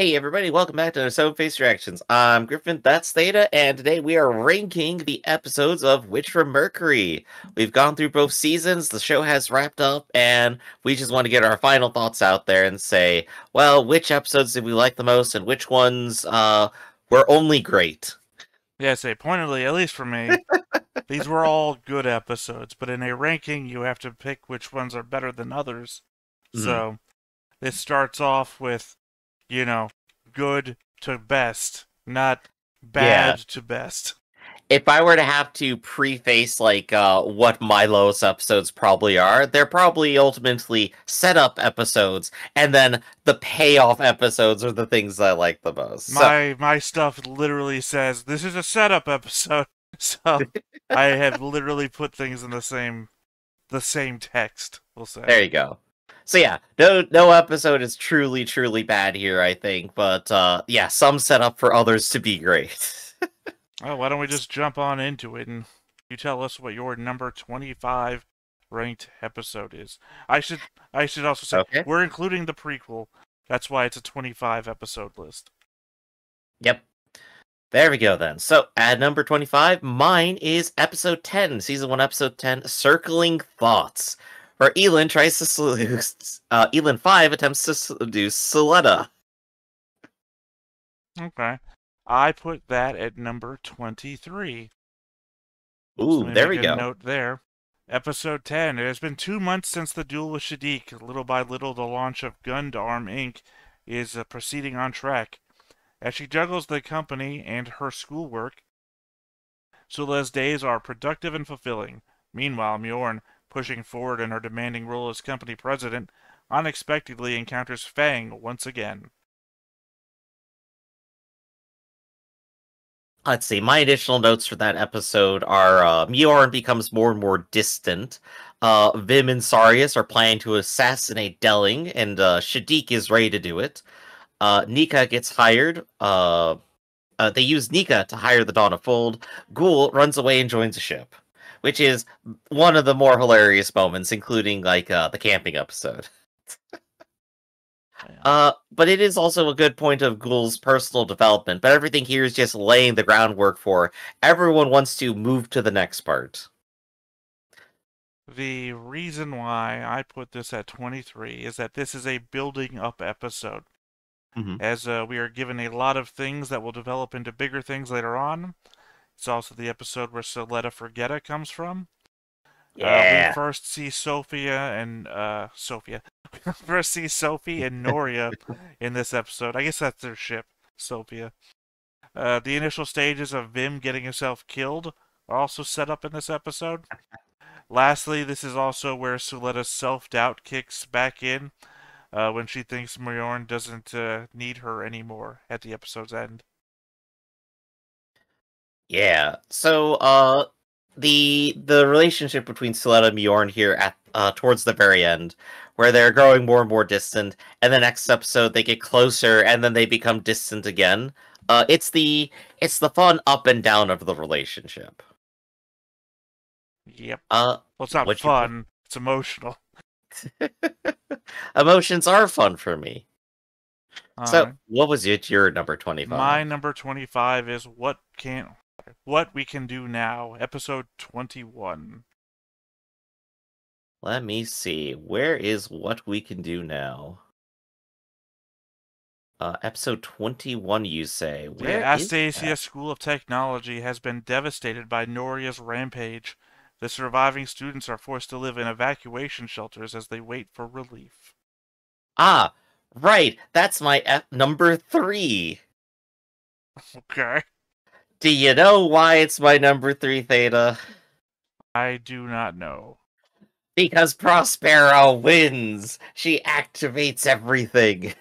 Hey everybody, welcome back to So Face Reactions. I'm Griffin, that's Theta, and today we are ranking the episodes of Witch from Mercury. We've gone through both seasons, the show has wrapped up, and we just want to get our final thoughts out there and say, well, which episodes did we like the most and which ones were only great? Yeah, say pointedly, at least for me, these were all good episodes, but in a ranking, you have to pick which ones are better than others. Mhm. So this starts off with, you know, good to best, not Yeah. bad to best. If I were to have to preface what my lowest episodes probably are, they're probably ultimately setup episodes, and then the payoff episodes are the things I like the most. So My stuff literally says this is a setup episode, so I have literally put things in the same text. We'll say. there you go. So yeah, no episode is truly bad here, I think, but yeah, some set up for others to be great. Oh, why don't we just jump on into it and you tell us what your number 25 ranked episode is? I should also say Okay. we're including the prequel. That's why it's a 25 episode list. Yep. There we go then. So at number 25, mine is episode 10, season 1, episode 10, Circling Thoughts, where Elin tries to seduce, Elin 5 attempts to seduce Soletta. Okay. I put that at number 23. So Ooh, let me there make we a go. note there. Episode 10. It has been 2 months since the duel with Shaddiq. Little by little, the launch of Gundam Inc. is proceeding on track. As she juggles the company and her schoolwork, Sula's days are productive and fulfilling. Meanwhile, Mjorn, pushing forward in her demanding role as company president, unexpectedly encounters Fang once again. Let's see, my additional notes for that episode are Mjorn becomes more and more distant. Vim and Sarius are planning to assassinate Delling, and Shaddiq is ready to do it. Nika gets hired. They use Nika to hire the Dawn of Fold. Guel runs away and joins the ship, which is one of the more hilarious moments, including the camping episode. Yeah. But it is also a good point of Guel's personal development. But everything here is just laying the groundwork for everyone wants to move to the next part. The reason why I put this at 23 is that this is a building up episode, Hmm. as we are given a lot of things that will develop into bigger things later on. It's also the episode where Soletta Forgetta comes from. We Yeah. first see first see Sophie and Noria in this episode. I guess that's their ship, Sophia. The initial stages of Vim getting himself killed are also set up in this episode. Lastly, this is also where Suletta's self-doubt kicks back in when she thinks Mjorn doesn't need her anymore at the episode's end. Yeah. So, the relationship between Soletta and Bjorn here at towards the very end, where they're growing more and more distant, and the next episode they get closer, and then they become distant again. It's the fun up and down of the relationship. Yep. Uh, Well, it's not what you put? fun. It's emotional. Emotions are fun for me. So, Alright. what was your number My 25? number 25 is What We Can Do Now, episode 21. Let me see. Where is what we can do now? Episode 21, you say. Where Yeah, is that? Astasia School of Technology has been devastated by Noria's rampage. The surviving students are forced to live in evacuation shelters as they wait for relief. Ah, right. That's my number 3. Okay. Do you know why it's my number 3, Theta? I do not know. Because Prospero wins. She activates everything.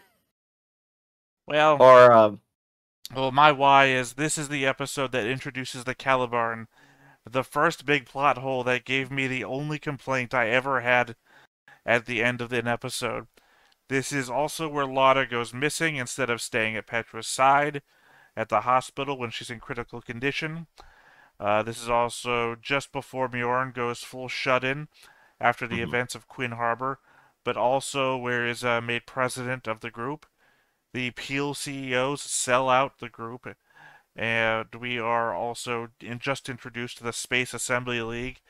Well, Or, my why is this is the episode that introduces the Calibarn, the first big plot hole that gave me the only complaint I ever had at the end of an episode. This is also where Lotta goes missing instead of staying at Petra's side at the hospital when she's in critical condition. This is also just before Mjorn goes full shut-in after the mhm. events of Quinn Harbor, but also where is made president of the group. The Peel CEOs sell out the group, and we are also just introduced to the Space Assembly League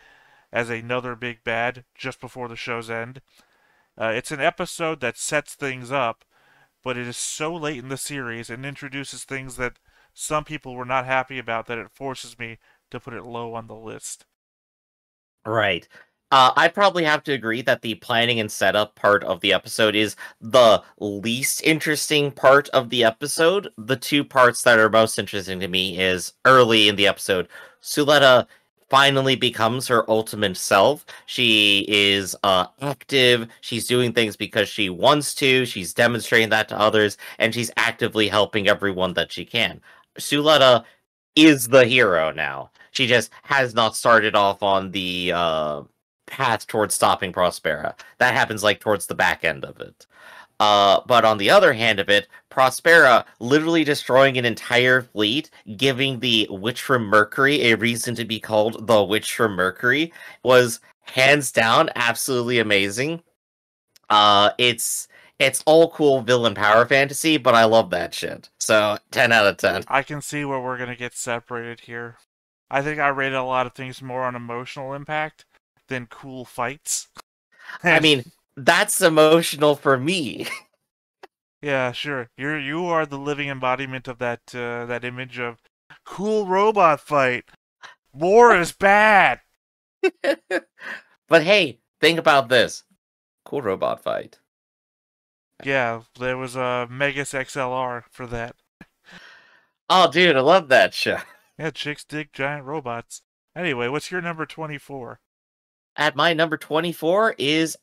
as another big bad just before the show's end. It's an episode that sets things up, but it is so late in the series and introduces things that some people were not happy about that it forces me to put it low on the list. Right. I probably have to agree that the planning and setup part of the episode is the least interesting part of the episode. The two parts that are most interesting to me is early in the episode, Suletta finally becomes her ultimate self. She is active. She's doing things because she wants to. She's demonstrating that to others, and she's actively helping everyone that she can. Suletta is the hero now. She just has not started off on the path towards stopping Prospera. That happens like towards the back end of it. But on the other hand of it, Prospera literally destroying an entire fleet, giving the Witch from Mercury a reason to be called the Witch from Mercury, was hands down absolutely amazing. It's all cool villain power fantasy, but I love that shit. So 10 out of 10. I can see where we're going to get separated here. I think I rated a lot of things more on emotional impact than cool fights. I mean, that's emotional for me. Yeah, sure. You are the living embodiment of that image of cool robot fight. War is bad. But hey, think about this. Cool robot fight. Yeah, there was a Megas XLR for that. Oh, dude, I love that show. Yeah, chicks dig giant robots. Anyway, what's your number 24? At my number 24 is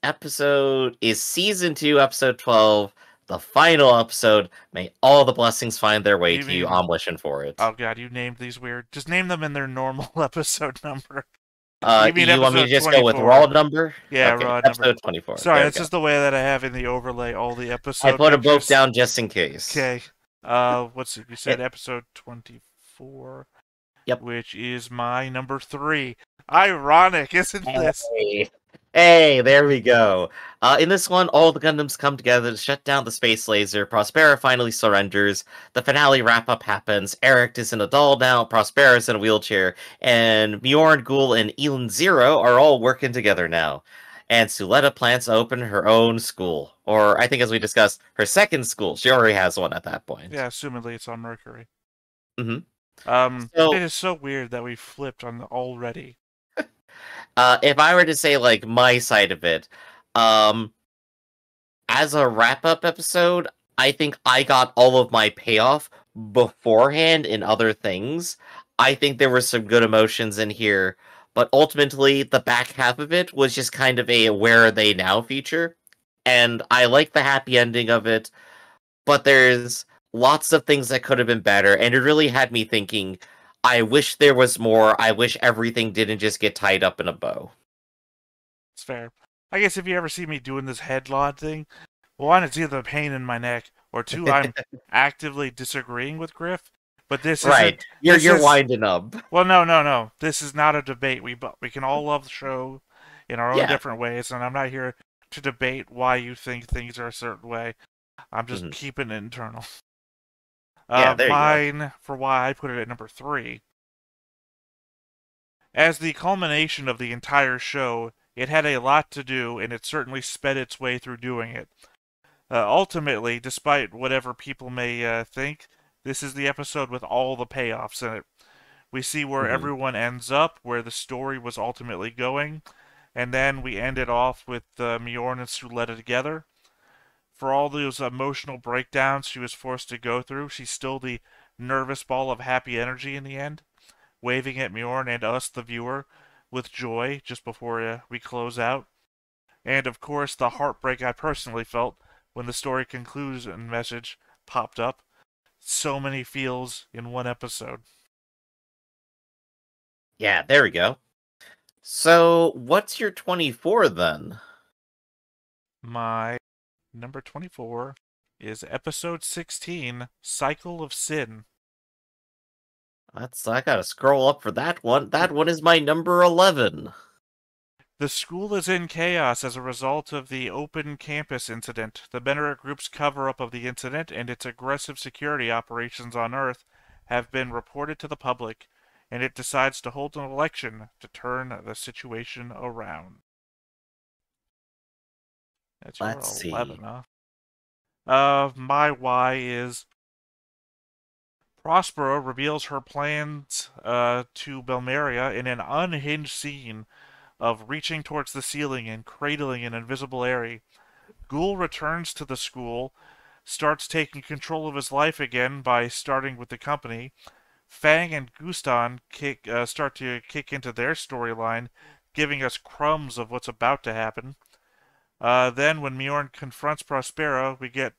season 2, episode 12, the final episode. May all the blessings find their way You to you. mean, I'm wishing for it. oh god, you named these weird. Just name them in their normal episode number. You mean You want me to episode just go with 24? raw number? Yeah, Okay, raw number. episode 24. Sorry, There we that's go. just the way that I have in the overlay all the episode I put them both pictures. down just in case. Okay. What's it? You said episode 24. Yep. Which is my number 3. Ironic, isn't this? Hey, there we go. In this one, all the Gundams come together to shut down the space laser. Prospera finally surrenders. The finale wrap-up happens. Eric is in a doll now. Prospera is in a wheelchair. And Bjorn, Guel, and Elin Zero are all working together now. And Suletta plans to open her own school. Or, I think as we discussed, her second school. She already has one at that point. Yeah, assumedly it's on Mercury. Mm-hmm. It is so weird that we flipped on already. If I were to say, like, my side of it, as a wrap-up episode, I think I got all of my payoff beforehand in other things. I think there were some good emotions in here, but ultimately, the back half of it was just kind of a where are they now feature. And I like the happy ending of it, but there's lots of things that could have been better, and it really had me thinking, I wish there was more. I wish everything didn't just get tied up in a bow. It's fair. I guess if you ever see me doing this head nod thing, one, it's either pain in my neck, or two, I'm actively disagreeing with Griff. But this right. isn't. You're winding up. Well, no. This is not a debate. We can all love the show in our own different ways, and I'm not here to debate why you think things are a certain way. I'm just keeping it internal. There mine, you go. for why I put it at number 3. As the culmination of the entire show, it had a lot to do, and it certainly sped its way through doing it. Ultimately, despite whatever people may think, this is the episode with all the payoffs in it. We see where everyone ends up, where the story was ultimately going, and then we end it off with Mjorn and Suletta together. For all those emotional breakdowns she was forced to go through, she's still the nervous ball of happy energy in the end, waving at Mjorn and us, the viewer, with joy just before we close out. And of course, the heartbreak I personally felt when the story conclusion message popped up. So many feels in one episode. Yeah, there we go. So, what's your 24 then? My number 24 is episode 16, Cycle of Sin. I gotta scroll up for that one. That one is my number 11. The school is in chaos as a result of the open campus incident. The Bennett Group's cover-up of the incident and its aggressive security operations on Earth have been reported to the public, and it decides to hold an election to turn the situation around. That's your Let's see. 11, huh? My why is Prospero reveals her plans to Belmeria in an unhinged scene of reaching towards the ceiling and cradling an invisible Aerie. Guel returns to the school, starts taking control of his life again by starting with the company. Fang and Guston start to kick into their storyline, giving us crumbs of what's about to happen. Then, when Mjorn confronts Prospera, we get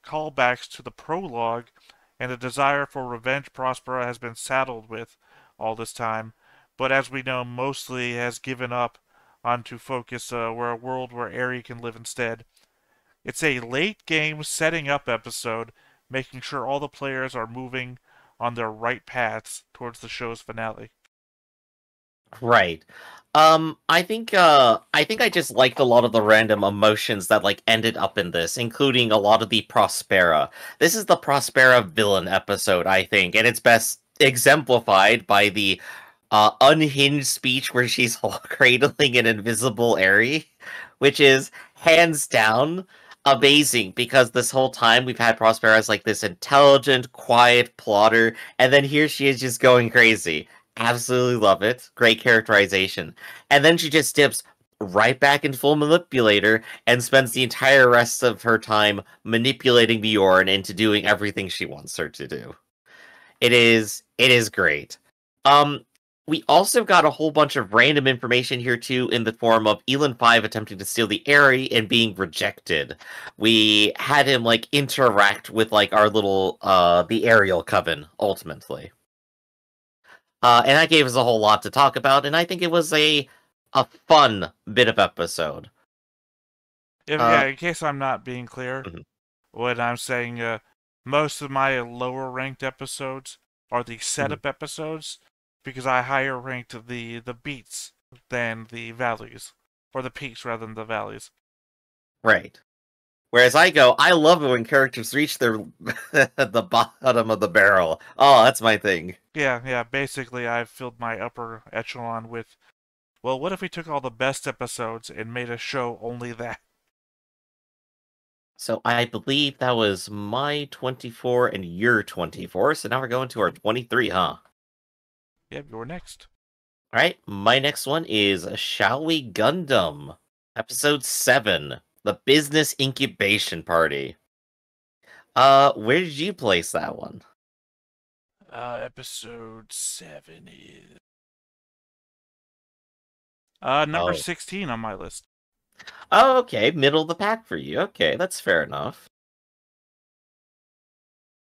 callbacks to the prologue and a desire for revenge Prospera has been saddled with all this time, but as we know, mostly has given up on to focus where a world where Aerie can live instead. It's a late game setting up episode, making sure all the players are moving on their right paths towards the show's finale. Right. I think I just liked a lot of the random emotions that like ended up in this, including a lot of the Prospera. This is the Prospera villain episode, I think, and it's best exemplified by the unhinged speech where she's cradling an invisible Aerie, which is hands down amazing because this whole time we've had Prospera as like this intelligent, quiet plotter, and then here she is just going crazy. Absolutely love it. Great characterization. And then she just dips right back into full manipulator and spends the entire rest of her time manipulating Bjorn into doing everything she wants her to do. It is great. Um we also got a whole bunch of random information here too in the form of Elon 5 attempting to steal the Aerie and being rejected. We had him like interact with like our little the Ariel coven ultimately. And that gave us a whole lot to talk about, and I think it was a fun bit of episode. Yeah, Uh, in case I'm not being clear, mhm, when I'm saying most of my lower ranked episodes are the mhm. setup episodes because I higher ranked the beats than the valleys, or the peaks rather than the valleys. Right. Whereas I love it when characters reach their the bottom of the barrel. Oh, that's my thing. Yeah. Basically, I've filled my upper echelon with. Well, what if we took all the best episodes and made a show only that? So I believe that was my 24 and your 24. So now we're going to our 23, huh? Yep, you're next. All right. My next one is Shall We Gundam, episode 7, the business incubation party. Where did you place that one? Episode 7 is number Oh. 16 on my list. Oh, okay. Middle of the pack for you. Okay, that's fair enough.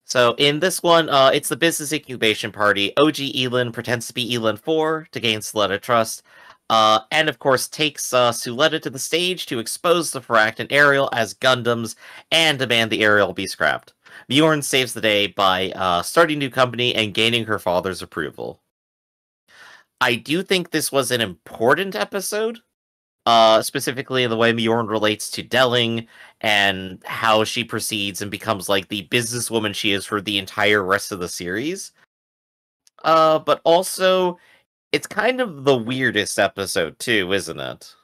So in this one, it's the business incubation party. OG Elin pretends to be Elin 4 to gain Suletta trust. And of course takes Suletta to the stage to expose the Pharact and Ariel as Gundams and demand the Ariel be scrapped. Bjorn saves the day by starting a new company and gaining her father's approval. I do think this was an important episode, specifically in the way Bjorn relates to Delling and how she proceeds and becomes like the businesswoman she is for the entire rest of the series. But also, it's kind of the weirdest episode too, isn't it?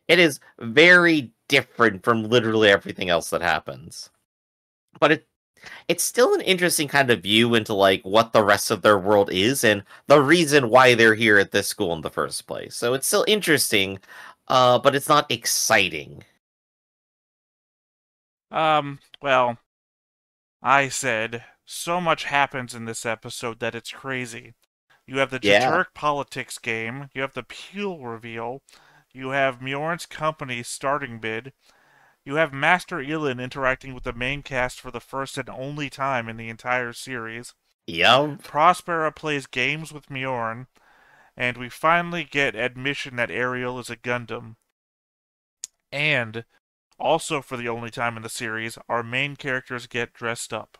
It is very different from literally everything else that happens. But it's still an interesting kind of view into like what the rest of their world is and the reason why they're here at this school in the first place. So it's still interesting, but it's not exciting. Well, I said so much happens in this episode that it's crazy. You have the Yeah. Jaturk politics game, you have the Peel reveal, you have Mjorn's company starting bid, you have Master Elin interacting with the main cast for the first and only time in the entire series. Yup. Prospera plays games with Mjorn, and we finally get admission that Ariel is a Gundam. And also, for the only time in the series, our main characters get dressed up.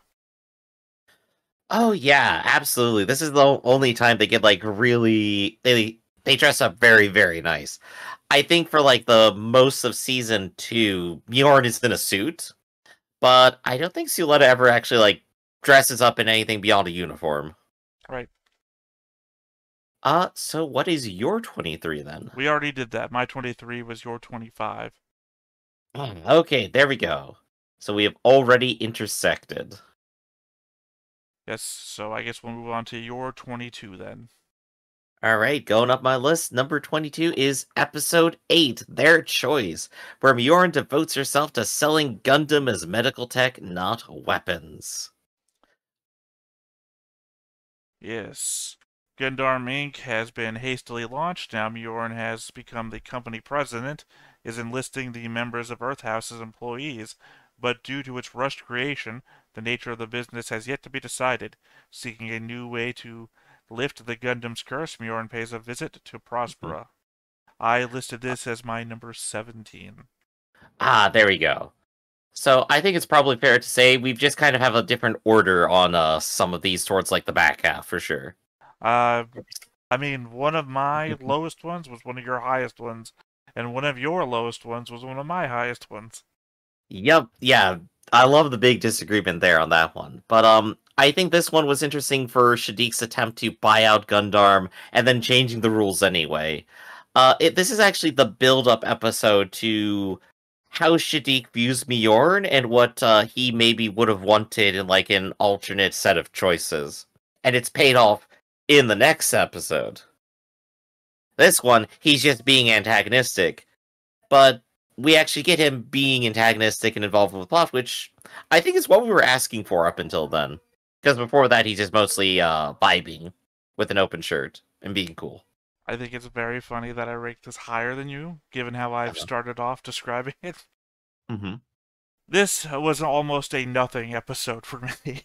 Oh yeah, absolutely. This is the only time they get like really They dress up very, very nice. I think for like the most of season 2, Bjorn is in a suit, but I don't think Suletta ever actually like dresses up in anything beyond a uniform. Right. So what is your 23 then? We already did that. My 23 was your 25. Okay, there we go. So we have already intersected. Yes, so I guess we'll move on to your 22 then. Alright, going up my list, number 22 is Episode 8, Their Choice, where Mjorn devotes herself to selling Gundam as medical tech, not weapons. Yes. Gundam Inc. has been hastily launched. Now Mjorn has become the company president, is enlisting the members of Earth House as employees, but due to its rushed creation, the nature of the business has yet to be decided. Seeking a new way to lift the Gundam's curse, Mjorn pays a visit to Prospera. I listed this as my number 17. There we go. So I think it's probably fair to say we've just kind of have a different order on some of these towards like the back half for sure. I mean, one of my lowest ones was one of your highest ones, and one of your lowest ones was one of my highest ones. Yep, yeah, I love the big disagreement there on that one. But I think this one was interesting for Shadik's attempt to buy out Gundam and then changing the rules anyway. This is actually the build-up episode to how Shadik views Mjorn and what he maybe would have wanted in like an alternate set of choices. And it's paid off in the next episode. This one, he's just being antagonistic. But we actually get him being antagonistic and involved with the plot, which I think is what we were asking for up until then. Because before that, he's just mostly vibing with an open shirt and being cool. I think it's very funny that I ranked this higher than you, given how I've started off describing it. Mm-hmm. This was almost a nothing episode for me.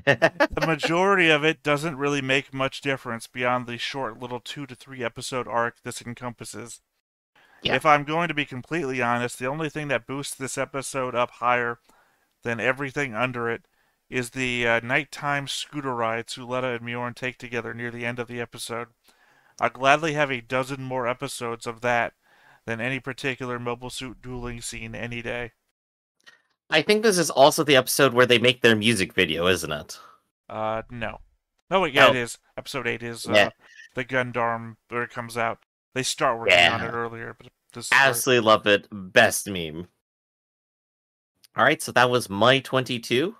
The majority of it doesn't really make much difference beyond the short little 2 to 3 episode arc this encompasses. Yeah. If I'm going to be completely honest, the only thing that boosts this episode up higher than everything under it is the nighttime scooter ride Suletta and Mjorn take together near the end of the episode. I'd gladly have a dozen more episodes of that than any particular mobile suit dueling scene any day. I think this is also the episode where they make their music video, isn't it? No. No, wait, yeah, Oh, it is. Episode 8 is yeah. the Gundam where it comes out. They start working on it earlier, but this is Absolutely love it. Best meme. Alright, so that was my 22.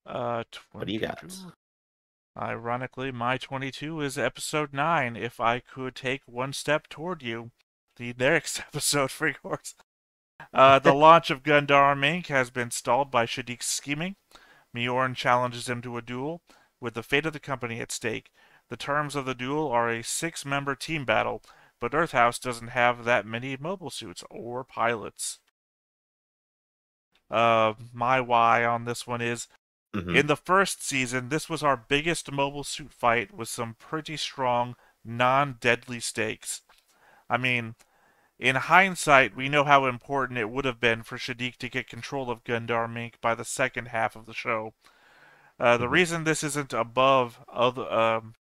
22. What do you got? Ironically, my 22 is episode 9, If I Could Take One Step Toward You. The next episode for yours. The launch of Gundam Inc. has been stalled by Shadik's scheming. Mjorn challenges him to a duel, with the fate of the company at stake. The terms of the duel are a 6-member team battle, but Earth House doesn't have that many mobile suits or pilots. My why on this one is, in the first season, this was our biggest mobile suit fight with some pretty strong, non-deadly stakes. I mean, in hindsight, we know how important it would have been for Shadik to get control of Gundam Inc. by the second half of the show. The reason this isn't above one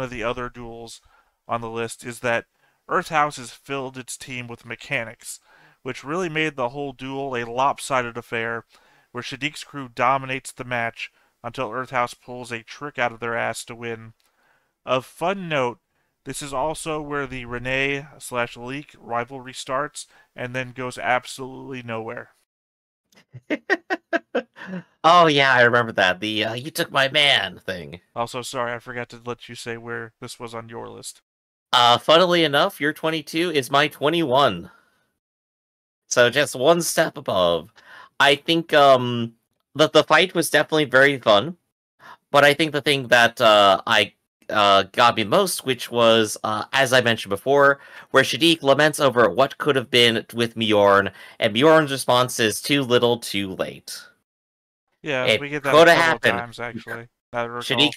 of the other duels on the list is that Earth House has filled its team with mechanics, which really made the whole duel a lopsided affair, where Shadik's crew dominates the match until Earth House pulls a trick out of their ass to win. Of fun note, this is also where the Renee/Leek rivalry starts and then goes absolutely nowhere. Oh yeah, I remember that. The "you took my man" thing. Also, sorry, I forgot to let you say where this was on your list. Funnily enough, your 22 is my 21. So just one step above. I think the fight was definitely very fun, but I think the thing that I got me most, which was as I mentioned before, where Shadik laments over what could have been with Mjorn, and Mjorn's response is too little, too late. Yeah, It we get that a could have couple of happened. times, actually. I recall. Shadik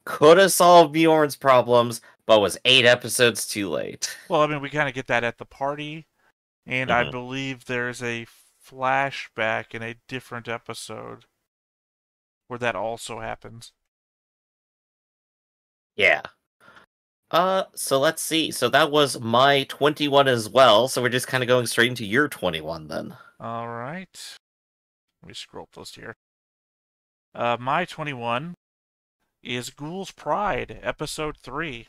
could have solved Bjorn's problems, but was 8 episodes too late. Well, I mean, we kind of get that at the party, and I believe there's a flashback in a different episode where that also happens. Yeah. So let's see. So that was my 21 as well. So we're just kind of going straight into your 21 then. All right. Let me scroll up list here. My 21 is Guel's Pride, Episode 3.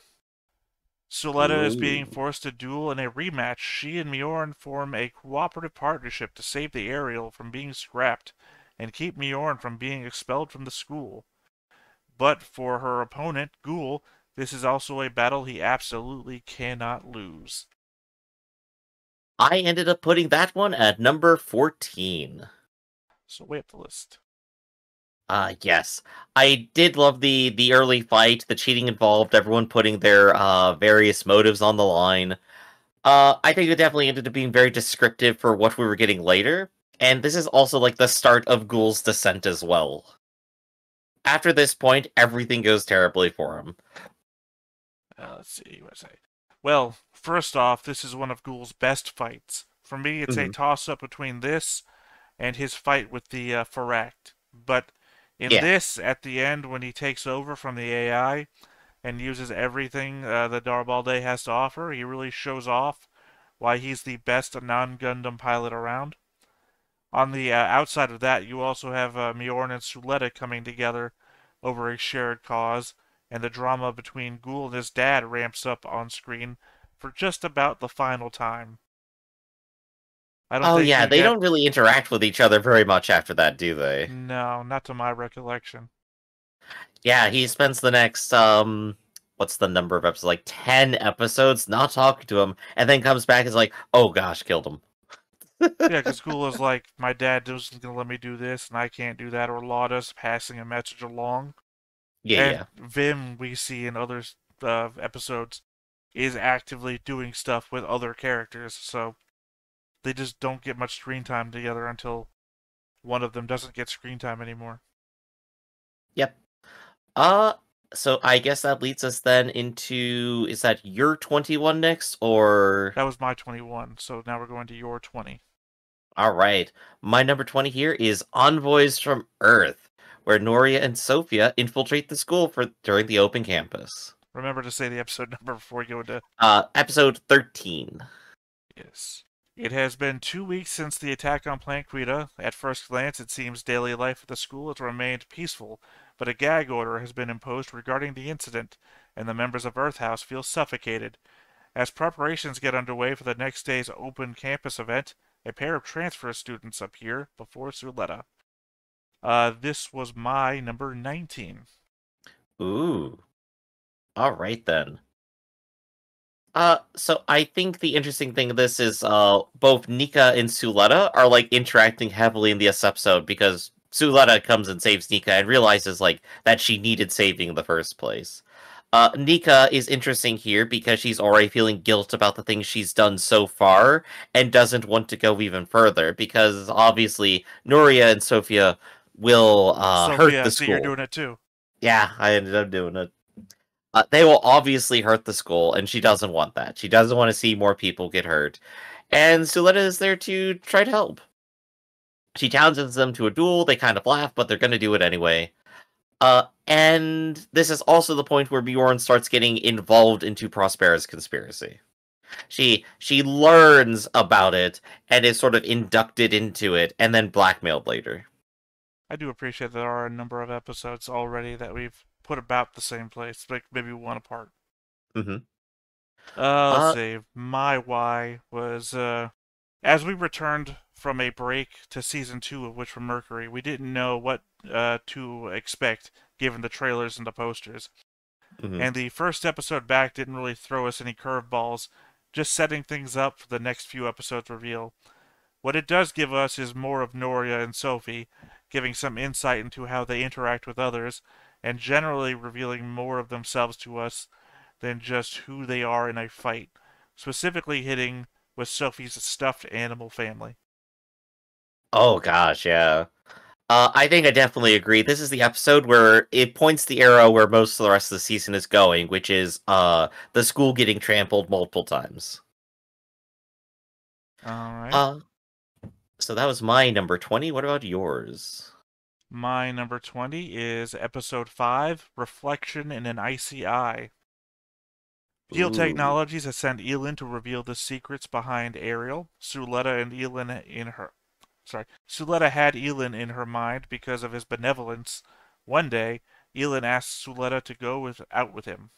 Suletta is being Ooh. forced to duel in a rematch. She and Mjorn form a cooperative partnership to save the Ariel from being scrapped and keep Mjorn from being expelled from the school. But for her opponent, Guel, this is also a battle he absolutely cannot lose. I ended up putting that one at number 14. So way up the list. Yes. I did love the early fight, the cheating involved, everyone putting their various motives on the line. I think it definitely ended up being very descriptive for what we were getting later, and this is also like the start of Ghoul's descent as well. After this point, everything goes terribly for him. Let's see what I say. Well, first off, this is one of Guel's best fights. For me, it's a Mhm. toss up between this and his fight with the Pharact. But in Yeah. this, at the end, when he takes over from the AI and uses everything the Darbalde has to offer, he really shows off why he's the best non Gundam pilot around. On the outside of that, you also have Mjorn and Suletta coming together over a shared cause, and the drama between Guel and his dad ramps up on screen for just about the final time. I don't Oh think yeah, you they get. don't really interact with each other very much after that, do they? No, not to my recollection. Yeah, he spends the next what's the number of episodes? Like 10 episodes not talking to him, and then comes back and is like, "Oh gosh, killed him." Yeah, because Guel is like, my dad wasn't going to let me do this, and I can't do that, or Lauda's passing a message along. Yeah, And yeah. Vim, we see in other episodes, is actively doing stuff with other characters, so they just don't get much screen time together until one of them doesn't get screen time anymore. Yep. Uh so I guess that leads us then into, is that your 21 next or That was my 21, so now we're going to your 20. all right. My number 20 here is Envoys from Earth, where Noria and Sophia infiltrate the school for during the open campus. Remember to say the episode number before you go into. Episode 13. Yes. It has been 2 weeks since the attack on Plant Quita. At first glance, it seems daily life at the school has remained peaceful, but a gag order has been imposed regarding the incident, and the members of Earth House feel suffocated. As preparations get underway for the next day's open campus event, a pair of transfer students appear before Suletta. This was my number 19. Ooh. All right then. So I think the interesting thing of this is, both Nika and Suletta are like interacting heavily in this episode because Suletta comes and saves Nika and realizes like that she needed saving in the first place. Nika is interesting here because she's already feeling guilt about the things she's done so far and doesn't want to go even further because obviously Noria and Sophia will hurt Sophia, I the see you're school. doing it too. Yeah, I ended up doing it. They will obviously hurt the school, and she doesn't want that. She doesn't want to see more people get hurt. And Suletta is there to try to help. She challenges them to a duel. They kind of laugh, but they're going to do it anyway. And this is also the point where Bjorn starts getting involved into Prospera's conspiracy. She learns about it and is sort of inducted into it, and then blackmailed later. I do appreciate there are a number of episodes already that we've put about the same place, like maybe one apart. Hmm. Let's Uh, see. My why was as we returned from a break to season 2 of Witch from Mercury, we didn't know what to expect given the trailers and the posters. mhm. And the first episode back didn't really throw us any curveballs, just setting things up for the next few episodes reveal. What it does give us is more of Noria and Sophie, giving some insight into how they interact with others, and generally revealing more of themselves to us than just who they are in a fight, specifically hitting with Sophie's stuffed animal family. Oh gosh, yeah. I think I definitely agree. This is the episode where it points the arrow where most of the rest of the season is going, which is the school getting trampled multiple times. Alright. Uh so that was my number 20. What about yours? My number 20 is Episode 5, Reflection in an Icy Eye. Guel Ooh. Technologies has sent Elin to reveal the secrets behind Ariel. Suletta had Elin in her mind because of his benevolence. One day, Elin asks Suletta to out with him.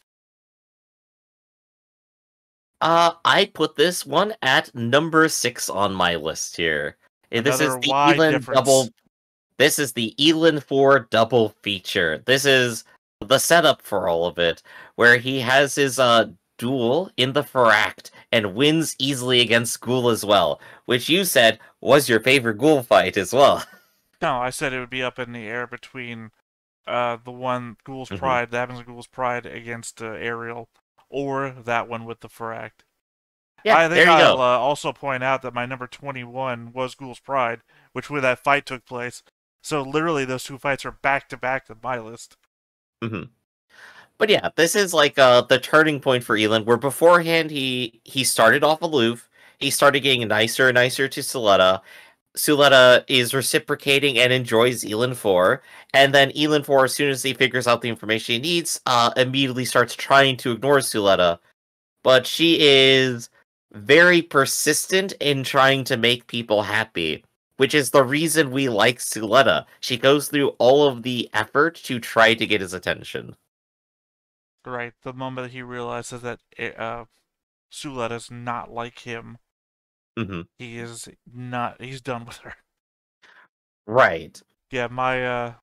I put this one at number 6 on my list here. This is Another the wide Elin difference. double. This is the Elin 4 double feature. This is the setup for all of it, where he has his duel in the Faract and wins easily against Guel as well, which you said was your favorite Guel fight as well. No, I said it would be up in the air between the one Ghoul's Mhm. Pride, that happens in Ghoul's Pride against Ariel, or that one with the Faract. Yeah, I think there you I'll go. also point out that my number 21 was Ghoul's Pride, which where that fight took place. So literally, those two fights are back to back on my list. Mhm. But yeah, this is like the turning point for Elin, where beforehand he started off aloof. He started getting nicer and nicer to Suletta. Suletta is reciprocating and enjoys Elin 4, and then Elin 4, as soon as he figures out the information he needs, immediately starts trying to ignore Suletta. But she is very persistent in trying to make people happy, which is the reason we like Suletta. She goes through all of the effort to try to get his attention. Right, the moment he realizes that Suletta's not like him, Hmm. he is not. He's done with her. Right. Yeah, my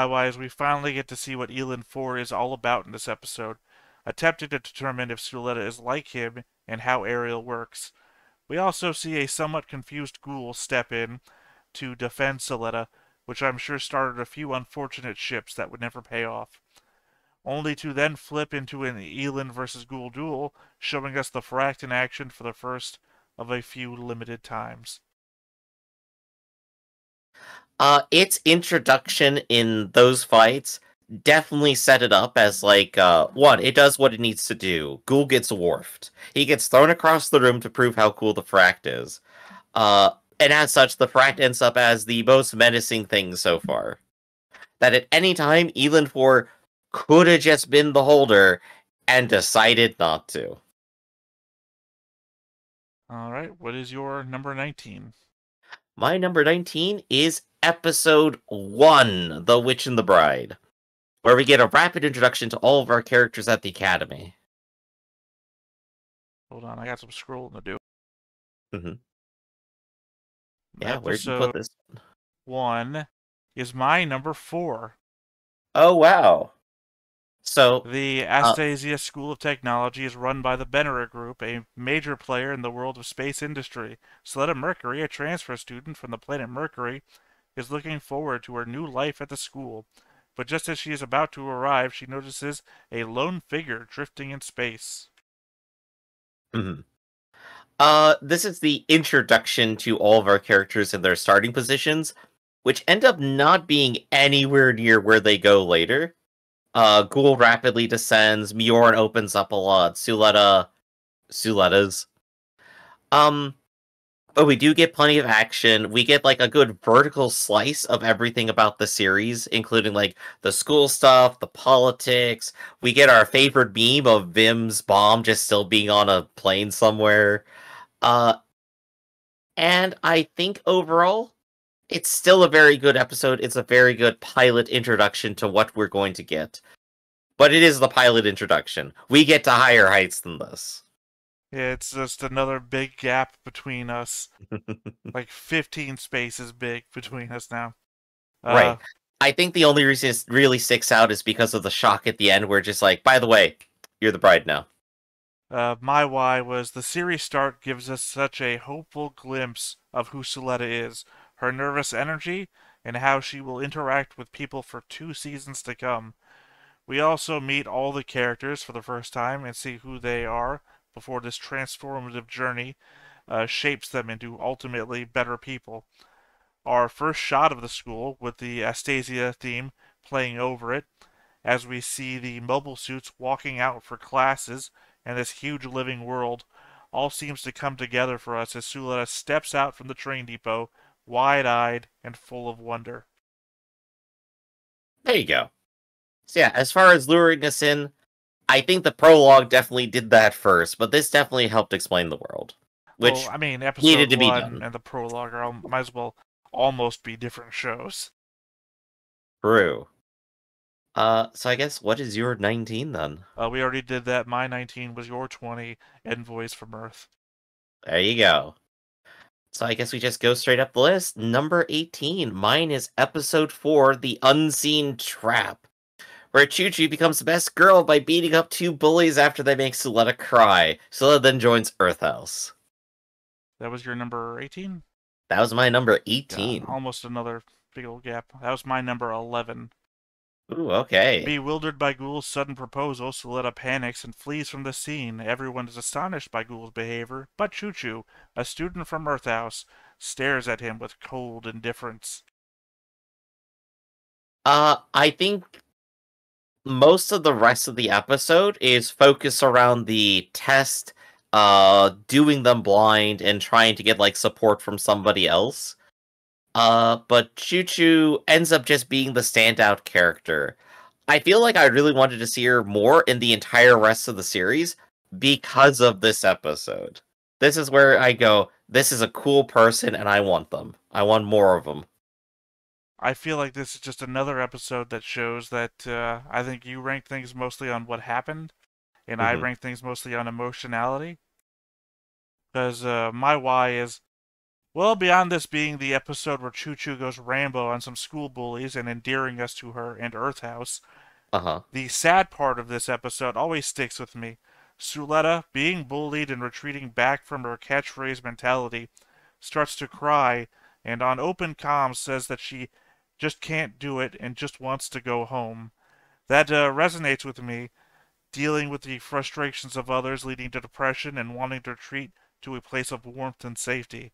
wise, we finally get to see what Elin 4 is all about in this episode, attempting to determine if Suletta is like him and how Ariel works. We also see a somewhat confused Ghoul step in to defend Suletta, which I'm sure started a few unfortunate ships that would never pay off, only to then flip into an Elin versus Ghoul duel, showing us the Fract in action for the first of a few limited times. Its introduction in those fights definitely set it up as like one, it does what it needs to do. Ghoul gets wharfed. He gets thrown across the room to prove how cool the Fract is. And as such, the Fract ends up as the most menacing thing so far. That at any time, Elin 4 could have just been the holder and decided not to. Alright, what is your number 19? My number 19 is episode 1, The Witch and the Bride, where we get a rapid introduction to all of our characters at the Academy. Hold on, I got some scrolling to do. Hmm. Yeah, where'd you Episode put this? 1 is my number 4. Oh, wow. So, The uh, Astasia School of Technology is run by the Bennerer Group, a major player in the world of space industry. Soletta Mercury, a transfer student from the planet Mercury, is looking forward to her new life at the school. But just as she is about to arrive, she notices a lone figure drifting in space. mhm. This is the introduction to all of our characters in their starting positions, which end up not being anywhere near where they go later. Ghoul rapidly descends, Mjorn opens up a lot, Suletta's. Um, but we do get plenty of action. We get like a good vertical slice of everything about the series, including like the school stuff, the politics. We get our favorite meme of Vim's bomb just still being on a plane somewhere. Uh, and I think overall, it's still a very good episode. It's a very good pilot introduction to what we're going to get. But it is the pilot introduction. We get to higher heights than this. It's just another big gap between us. Like 15 spaces big between us now. Uh, Right. I think the only reason it really sticks out is because of the shock at the end, where just like, by the way, you're the bride now. my why was the series start gives us such a hopeful glimpse of who Suletta is, her nervous energy, and how she will interact with people for 2 seasons to come. We also meet all the characters for the first time and see who they are before this transformative journey shapes them into ultimately better people. Our first shot of the school with the Astasia theme playing over it as we see the mobile suits walking out for classes and this huge living world all seems to come together for us as Suletta steps out from the train depot, wide-eyed and full of wonder. There you go. So yeah, as far as luring us in, I think the prologue definitely did that first, but this definitely helped explain the world, Well, which I mean, needed episode to be 1 done. and the prologue might as well almost be different shows. True. So I guess what is your 19 then? We already did that. My 19 was your 20, Envoys from Earth. There you go. So I guess we just go straight up the list. Number 18. Mine is episode 4, The Unseen Trap, where Choo Choo becomes the best girl by beating up two bullies after they make Suletta cry. Suletta then joins Earth House. That was your number 18? That was my number God, 18. almost another big old gap. That was my number 11. Ooh, okay. Bewildered by Guel's sudden proposal, Suletta panics and flees from the scene. Everyone is astonished by Guel's behavior, but Choo Choo, a student from Earth House, stares at him with cold indifference. I think most of the rest of the episode is focused around the test, doing them blind and trying to get like support from somebody else. But Choo Choo ends up just being the standout character. I feel like I really wanted to see her more in the entire rest of the series because of this episode. This is where I go, this is a cool person and I want them. I want more of them. I feel like this is just another episode that shows that I think you rank things mostly on what happened, and I Hmm. rank things mostly on emotionality. Because my why is, well, beyond this being the episode where Choo Choo goes Rambo on some school bullies and endearing us to her and Earth House, Uh-huh. the sad part of this episode always sticks with me. Suletta, being bullied and retreating back from her catchphrase mentality, starts to cry and on open comms says that she just can't do it and just wants to go home. That resonates with me, dealing with the frustrations of others leading to depression and wanting to retreat to a place of warmth and safety.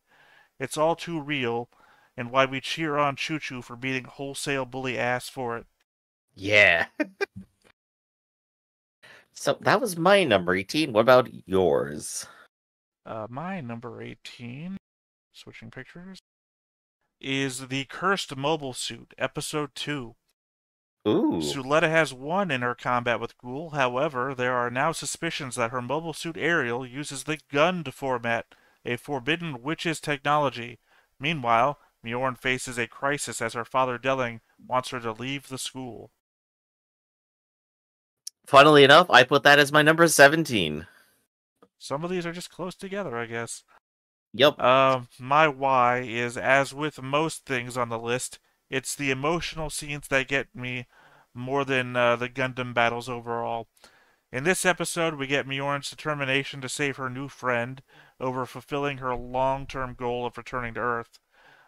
It's all too real, and why we cheer on Choo Choo for beating wholesale bully ass for it. Yeah. So that was my number 18. What about yours? My number 18, switching pictures, is The Cursed Mobile Suit, Episode 2. Ooh. Suletta has won in her combat with Guel, however, there are now suspicions that her mobile suit Ariel uses the Gund format, a forbidden witch's technology. Meanwhile, Mjorn faces a crisis as her father Delling wants her to leave the school. Funnily enough, I put that as my number 17. Some of these are just close together, I guess. Yep. My why is, as with most things on the list, it's the emotional scenes that get me more than the Gundam battles overall. In this episode, we get Mjorn's determination to save her new friend over fulfilling her long-term goal of returning to Earth.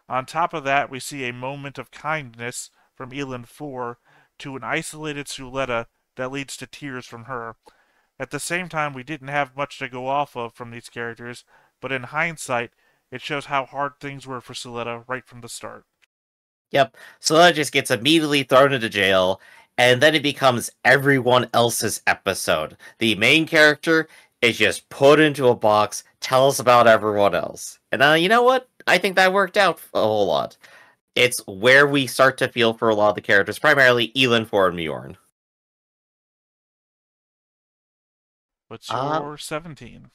On top of that, we see a moment of kindness from Elin 4 to an isolated Suletta that leads to tears from her. At the same time, we didn't have much to go off of from these characters, but in hindsight, it shows how hard things were for Suletta right from the start. Yep. Sola just gets immediately thrown into jail, and then it becomes everyone else's episode. The main character is just put into a box, tell us about everyone else. And you know what? I think that worked out a whole lot. It's where we start to feel for a lot of the characters, primarily Elin, For, and Mjorn. What's Uh, your 17?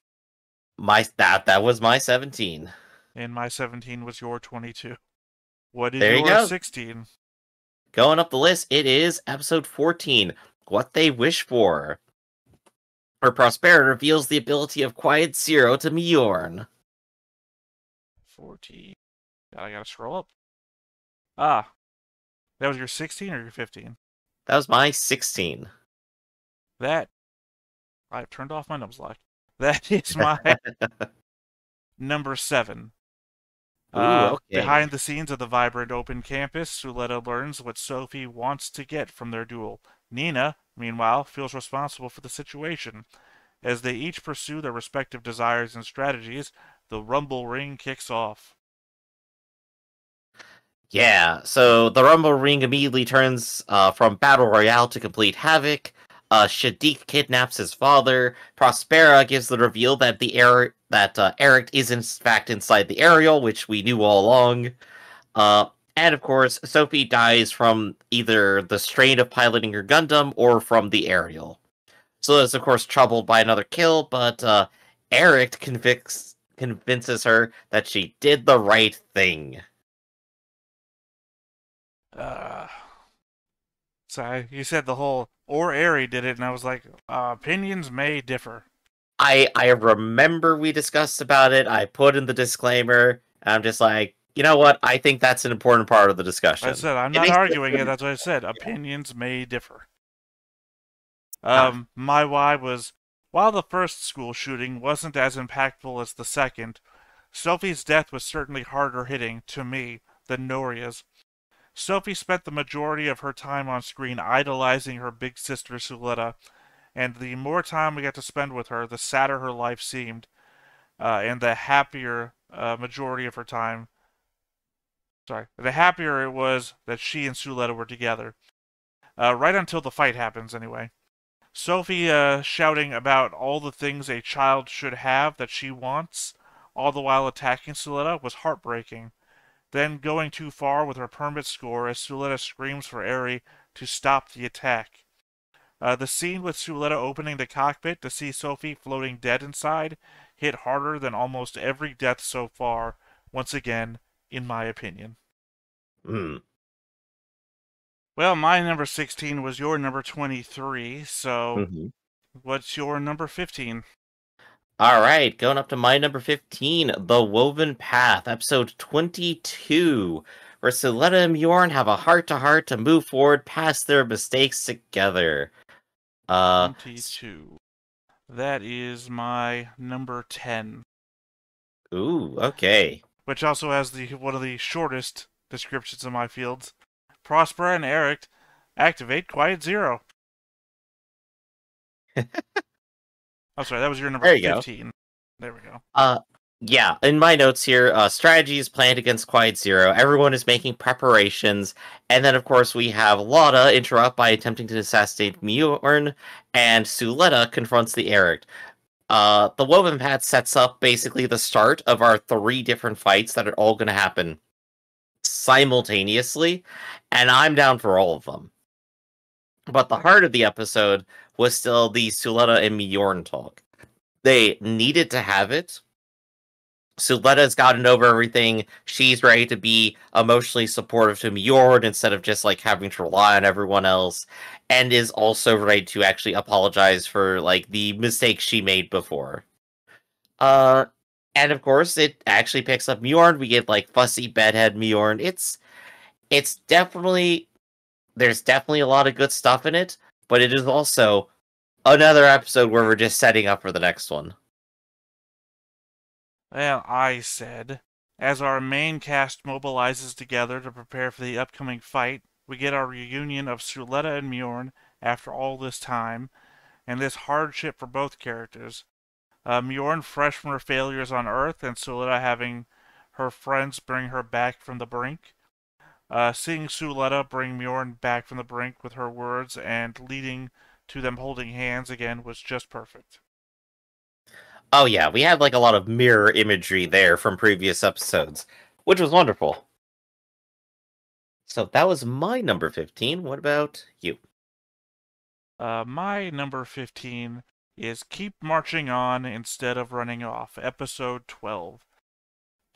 that was my 17. And my 17 was your 22. What is There you your go. 16? Going up the list, it is episode 14, What They Wish For, where Prosperity reveals the ability of Quiet Zero to Mjorn. 14. God, I gotta scroll up. Ah, that was your 16 or your 15? That was my 16. That, I've turned off my nubs lock. That is my number 7. Ooh, okay. Behind the scenes of the vibrant open campus, Suletta learns what Sophie wants to get from their duel. Nina, meanwhile, feels responsible for the situation. As they each pursue their respective desires and strategies, the Rumble Ring kicks off. Yeah, so the Rumble Ring immediately turns from Battle Royale to complete havoc. Shadiq kidnaps his father. Prospera gives the reveal that Eric is in fact inside the Ariel, which we knew all along. And of course, Sophie dies from either the strain of piloting her Gundam or from the aerial. Soletta's, of course, troubled by another kill, but Eric convinces her that she did the right thing. Sorry, you said the whole or Airy did it, and I was like, opinions may differ. I remember we discussed about it. I put in the disclaimer. And I'm just like, you know what? I think that's an important part of the I discussion. said I'm It not makes arguing it. That's what I said. Opinions may differ. ah, My why was while the first school shooting wasn't as impactful as the second, Sophie's death was certainly harder hitting to me than Noria's. Sophie spent the majority of her time on screen idolizing her big sister Suletta, and the more time we got to spend with her, the sadder her life seemed, and the happier majority of her time. Sorry, the happier it was that she and Suletta were together. Right until the fight happens, anyway. Sophie shouting about all the things a child should have that she wants, all the while attacking Suletta, was heartbreaking. Then going too far with her permit score as Suletta screams for Eri to stop the attack. The scene with Suletta opening the cockpit to see Sophie floating dead inside hit harder than almost every death so far, once again, in my opinion. hmm. Well, my number 16 was your number 23, so Mm-hmm. what's your number 15? All right, going up to my number 15, The Woven Path, episode 22, where Suletta and Bjorn have a heart-to-heart to move forward past their mistakes together. 22. That is my number 10. Ooh, okay. Which also has one of the shortest descriptions in my fields. Prosper and Eric activate Quiet Zero. I'm sorry, that was your number There you 15. go. There we go. Yeah, in my notes here, strategy is planned against Quiet Zero. Everyone is making preparations. And then, of course, we have Lotta interrupt by attempting to assassinate Mjorn, and Suletta confronts the Eric. The Woven Path sets up basically the start of our 3 different fights that are all going to happen simultaneously, and I'm down for all of them. But the heart of the episode was still the Suletta and Mjorn talk. They needed to have it. Suletta's gotten over everything. She's ready to be emotionally supportive to Mjorn instead of just like having to rely on everyone else, and is also ready to actually apologize for like the mistakes she made before. Uh, and of course, it actually picks up Mjorn. We get like fussy bedhead Mjorn. It's definitely there's definitely a lot of good stuff in it, but it is also another episode where we're just setting up for the next one. Well, I said, as our main cast mobilizes together to prepare for the upcoming fight, we get our reunion of Suletta and Mjorn after all this time, and this hardship for both characters. Mjorn fresh from her failures on Earth, and Suletta having her friends bring her back from the brink. Seeing Suletta bring Mjorn back from the brink with her words and leading to them holding hands again was just perfect. Oh yeah, we had like a lot of mirror imagery there from previous episodes, which was wonderful. So that was my number 15. What about you? My number 15 is Keep Marching On Instead of Running Off, Episode 12.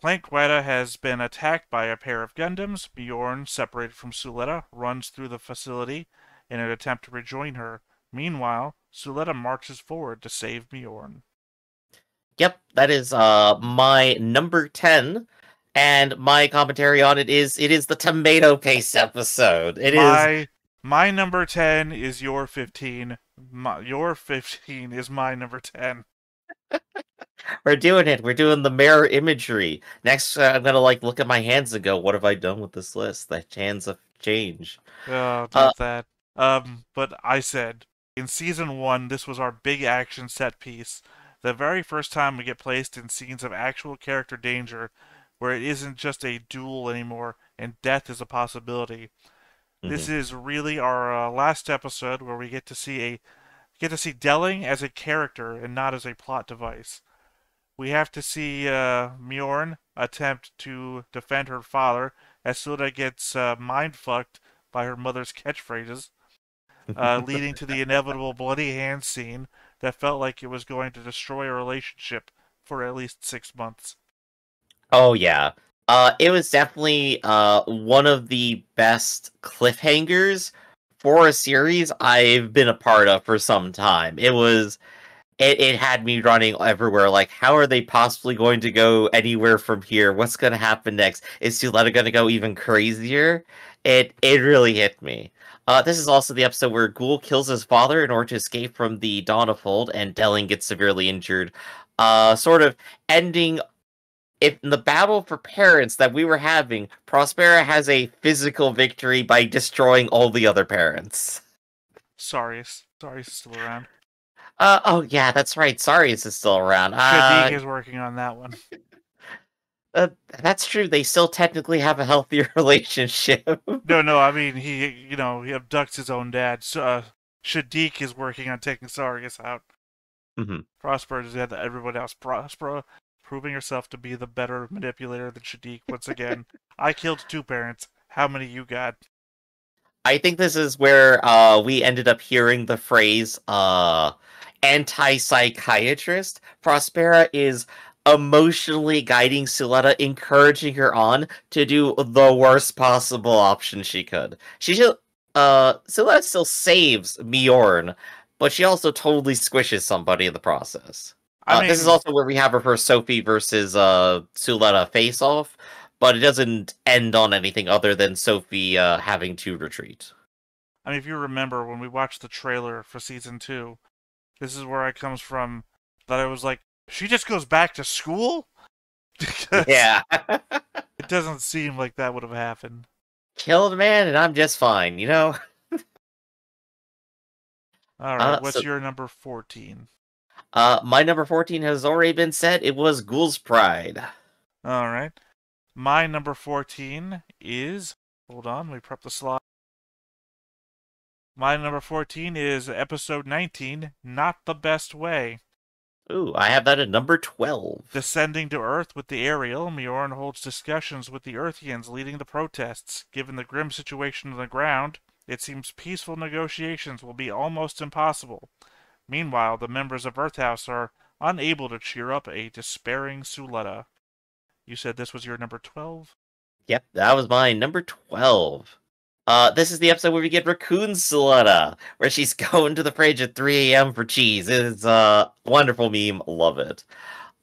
Plankweta has been attacked by a pair of Gundams. Bjorn, separated from Suletta, runs through the facility in an attempt to rejoin her. Meanwhile, Suletta marches forward to save Bjorn. Yep, that is my number 10, and my commentary on it is the tomato paste episode. It is My number 10 is your 15. Your 15 is my number 10. we're doing it. We're doing the mirror imagery. Next I'm going to like look at my hands and go, what have I done with this list? The hands have changed. Oh, Uh not that. But I said, in season 1, this was our big action set piece. The very first time we get placed in scenes of actual character danger, where it isn't just a duel anymore, and death is a possibility. This mhm. is really our last episode where we get to see Delling as a character and not as a plot device. We have to see Mjorn attempt to defend her father as Suletta gets mind-fucked by her mother's catchphrases, leading to the inevitable bloody hand scene that felt like it was going to destroy a relationship for at least 6 months. Oh yeah. It was definitely one of the best cliffhangers for a series I've been a part of for some time. It had me running everywhere, like, how are they possibly going to go anywhere from here? What's gonna happen next? Is Suletta gonna go even crazier? It really hit me. This is also the episode where Guel kills his father in order to escape from the Daunifold, and Delling gets severely injured. Sort of ending in the battle for parents that we were having, Prospera has a physical victory by destroying all the other parents. Sarius is still around. Oh yeah, that's right. Sarius is still around. Shadiq is working on that one. That's true. They still technically have a healthier relationship. No, I mean he abducts his own dad. So, Shadiq is working on taking Sarius out. Mm-hmm. Prospera is ahead of everyone else. Prospera proving herself to be the better manipulator than Shadiq once again. I killed 2 parents. How many you got? I think this is where we ended up hearing the phrase anti-psychiatrist. Prospera is emotionally guiding Suletta, encouraging her on to do the worst possible option she could. Suletta still saves Mjorn, but she also totally squishes somebody in the process. I This is mean, also where we have our first Sophie versus Suletta face-off, but it doesn't end on anything other than Sophie having to retreat. if you remember when we watched the trailer for season 2, this is where I comes from. That I was like, she just goes back to school because Yeah. it doesn't seem like that would have happened. Killed a man and I'm just fine, you know? All right, So what's your number 14? my number 14 has already been said. It was Ghoul's Pride. All right, my number 14 is. Hold on, let me prep the slide. My number 14 is episode 19, Not the Best Way. Ooh, I have that at number 12. Descending to Earth with the Ariel, Mjorn holds discussions with the Earthians leading the protests. Given the grim situation on the ground, it seems peaceful negotiations will be almost impossible. Meanwhile, the members of Earthhouse are unable to cheer up a despairing Suletta. You said this was your number 12? Yep, that was my number 12. This is the episode where we get Raccoon Suletta, where she's going to the fridge at 3 a.m. for cheese. It's a wonderful meme. Love it.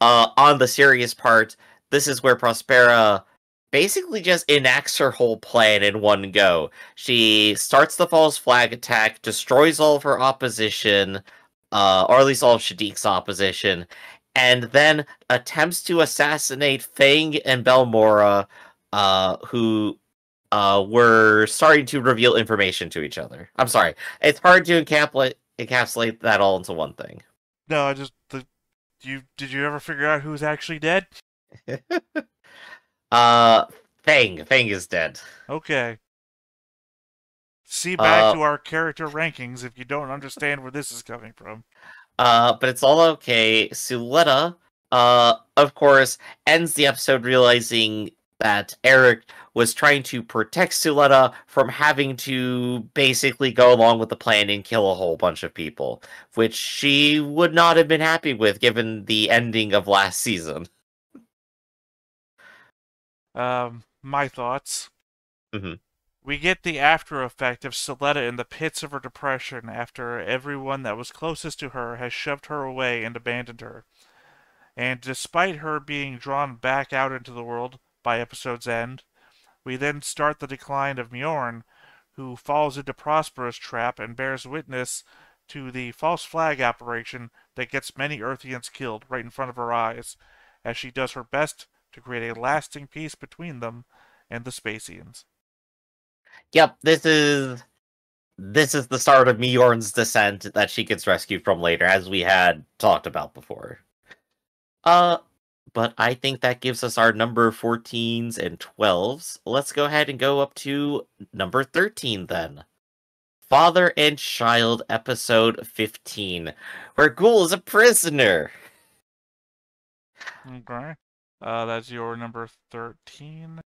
On the serious part, this is where Prospera basically just enacts her whole plan in one go. She starts the false flag attack, destroys all of her opposition, or at least all of Shadiq's opposition, and then attempts to assassinate Fang and Belmora, who were starting to reveal information to each other. I'm sorry. It's hard to encapsulate that all into one thing. No, did you ever figure out who's actually dead? uh, Fang is dead. Okay. See back Uh, to our character rankings if you don't understand where this is coming from. but it's all okay. Suletta, of course, ends the episode realizing that Eric was trying to protect Suletta from having to basically go along with the plan and kill a whole bunch of people, which she would not have been happy with given the ending of last season. My thoughts. Mm-hmm. We get the after effect of Suletta in the pits of her depression after everyone that was closest to her has shoved her away and abandoned her. And despite her being drawn back out into the world by episode's end, we then start the decline of Mjorn, who falls into Prospera's trap and bears witness to the false flag operation that gets many Earthians killed right in front of her eyes, as she does her best to create a lasting peace between them and the Spacians. Yep, this is the start of Mjorn's descent that she gets rescued from later, as we had talked about before. But I think that gives us our number 14s and 12s. Let's go ahead and go up to number 13 then. Father and Child, episode 15, where Ghoul is a prisoner. Okay. That's your number 13.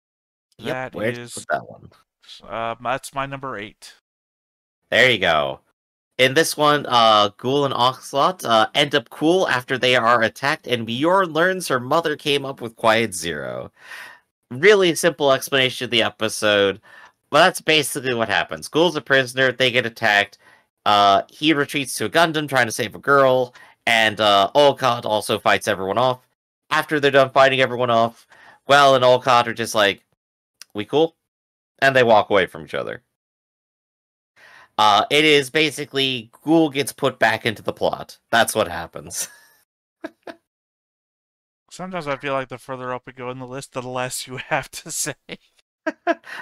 Yep, That where'd you is, put that one? that's my number 8. There you go. In this one, Guel and Oxlot end up cool after they are attacked, and Bjorn learns her mother came up with Quiet Zero. Really simple explanation of the episode, but that's basically what happens. Guel's a prisoner, they get attacked, he retreats to a Gundam trying to save a girl, and Olcott also fights everyone off. After they're done fighting everyone off, Guel and Olcott are just like, we cool? And they walk away from each other. It is basically Guel gets put back into the plot. That's what happens. Sometimes I feel like the further up we go in the list, the less you have to say.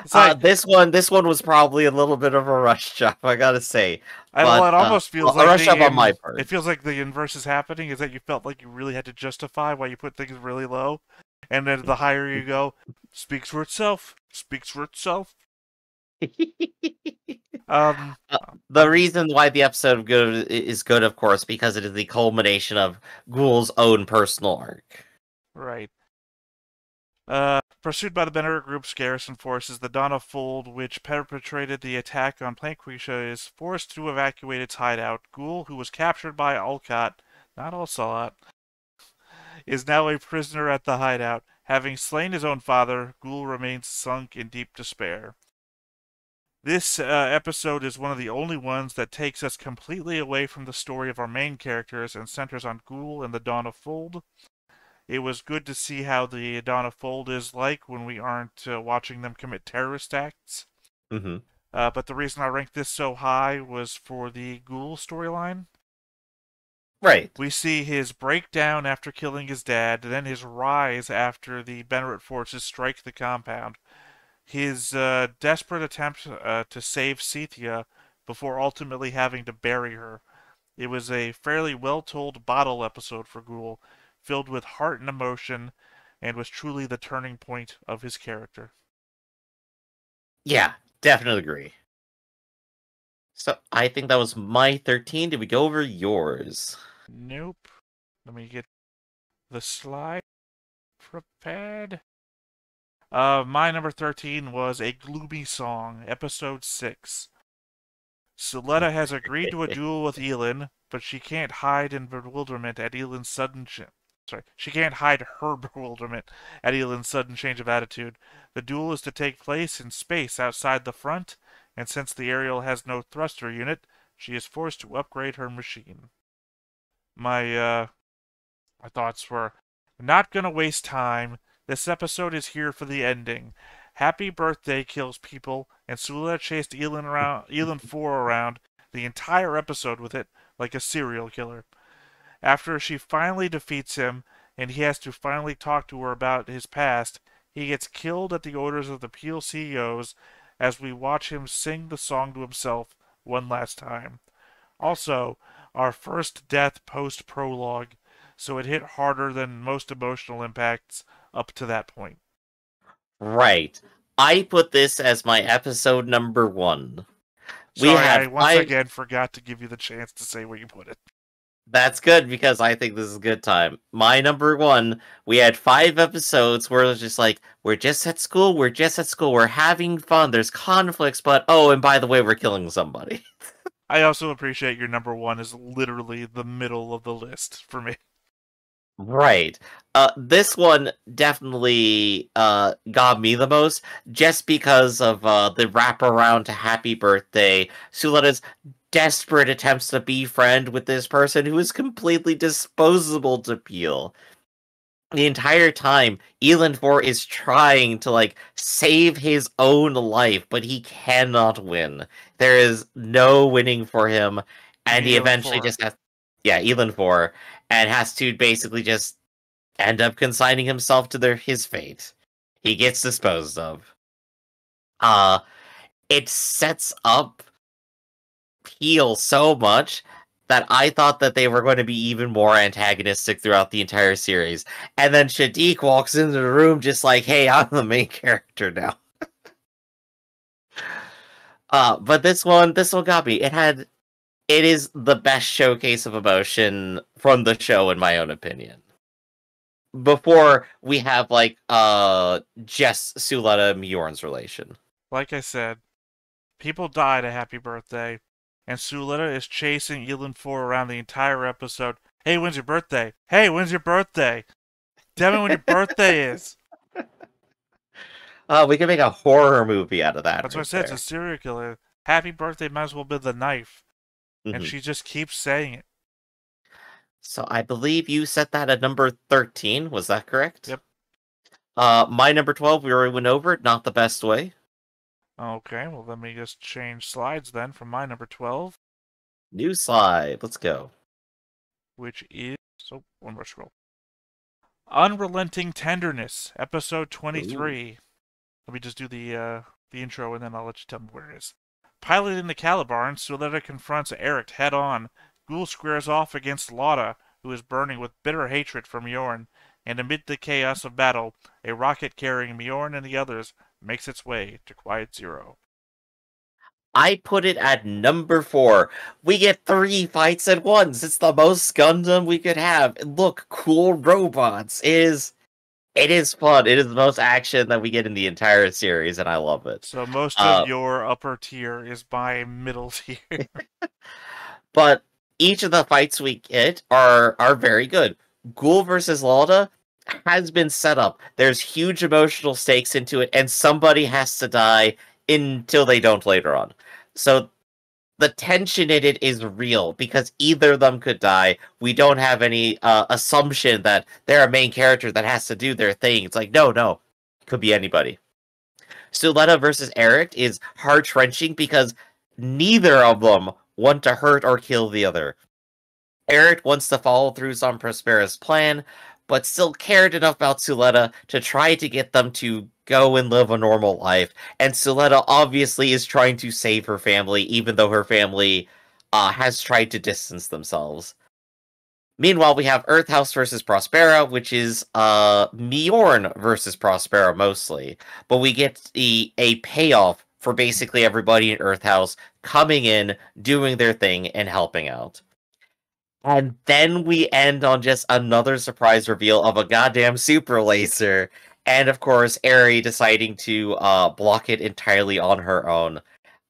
It's like this one was probably a little bit of a rush job, I gotta say. it But almost feels a like rush job on my part. it feels like the inverse is happening. Is that you felt like you really had to justify why you put things really low, and then the higher you go, speaks for itself. Speaks for itself. Um, The reason why the episode is good, of course, because it is the culmination of Guel's own personal arc. right. Pursued by the Benner Group's garrison forces, the Donna Fold, which perpetrated the attack on Planquisha, is forced to evacuate its hideout. Guel, who was captured by Olcott, not Olsalot, is now a prisoner at the hideout. Having slain his own father, Guel remains sunk in deep despair. This episode is one of the only ones that takes us completely away from the story of our main characters and centers on Guel and the Donna Fold. It was good to see how the Donna Fold is like when we aren't watching them commit terrorist acts. Mm-hmm. But the reason I ranked this so high was for the Guel storyline. Right. We see his breakdown after killing his dad, then his rise after the Benerit forces strike the compound. His desperate attempt to save Theta before ultimately having to bury her. It was a fairly well-told bottle episode for Guel, filled with heart and emotion, and was truly the turning point of his character. Yeah, definitely agree. So I think that was my 13. Did we go over yours? Nope. Let me get the slide prepared. My number 13 was A Gloomy Song, Episode 6. Suletta has agreed to a duel with Elin, but she can't hide in bewilderment at Elin's sudden she can't hide her bewilderment at Elin's sudden change of attitude. The duel is to take place in space outside the front, and since the Ariel has no thruster unit, she is forced to upgrade her machine. My thoughts were, not gonna waste time. This episode is here for the ending. Happy Birthday kills people, and Suletta chased Elin 4 around the entire episode with it like a serial killer. After she finally defeats him, and he has to finally talk to her about his past, he gets killed at the orders of the Peel CEOs as we watch him sing the song to himself one last time. Also, our first death post-prologue, so it hit harder than most emotional impacts up to that point. Right. I put this as my episode number 1. Sorry, I once again forgot to give you the chance to say where you put it. That's good, because I think this is a good time. My number 1, we had 5 episodes where it was just like, we're just at school, we're having fun, there's conflicts, but oh, and by the way, we're killing somebody. I also appreciate your number 1 is literally the middle of the list for me. Right. This one definitely got me the most, just because of the wraparound to Happy Birthday. Suletta's desperate attempts to befriend with this person who is completely disposable to Peel. The entire time, Elin 4 is trying to, like, save his own life, but he cannot win. There is no winning for him, and he eventually just has... Yeah, Elin 4, and has to basically just end up consigning himself to his fate. He gets disposed of. It sets up Peel so much that I thought that they were going to be even more antagonistic throughout the entire series. And then Shadiq walks into the room just like, hey, I'm the main character now. But this one got me. It is the best showcase of emotion from the show, in my own opinion. before we have like Jess, Suletta, and Mjorn's relation. Like I said, people died at Happy Birthday, and Suletta is chasing Elin 4 around the entire episode. Hey, when's your birthday? Hey, when's your birthday? Tell me when your birthday is. We can make a horror movie out of that That's what I right said. It's a there. serial killer. Happy birthday might as well be the knife. And Hmm. she just keeps saying it. So I believe you set that at number 13. Was that correct? Yep. My number 12, we already went over it. Not the best way. Okay, well, let me just change slides then from my number 12, New slide. Let's go. which is. So, one more scroll. Unrelenting Tenderness, episode Ooh. 23. Let me just do the intro and then I'll let you tell me where it is. Piloting the Calibarn, Suletta confronts Eric head on. Guel squares off against Lotta, who is burning with bitter hatred for Mjorn, and amid the chaos of battle, a rocket carrying Mjorn and the others makes its way to Quiet Zero. I put it at number 4. We get 3 fights at once. It's the most Gundam we could have. Look, cool robots. It is fun. It is the most action that we get in the entire series, and I love it. So most of Uh, your upper tier is my middle tier. but each of the fights we get are very good. Ghoul versus Lauda has been set up. There's huge emotional stakes into it, and somebody has to die until they don't later on. So the tension in it is real because either of them could die. We don't have any assumption that they're a main character that has to do their thing. It's like, no, could be anybody. Suletta versus Eric is heart wrenching because neither of them want to hurt or kill the other. Eric wants to follow through on Prospera's plan, but still cared enough about Suletta to try to get them to go and live a normal life. And Suletta obviously is trying to save her family, even though her family has tried to distance themselves. Meanwhile, we have Earth House versus Prospera, which is Mjorn versus Prospera mostly. But we get a payoff for basically everybody in Earth House coming in, doing their thing, and helping out. And then we end on just another surprise reveal of a goddamn super laser. And of course, Eri deciding to block it entirely on her own.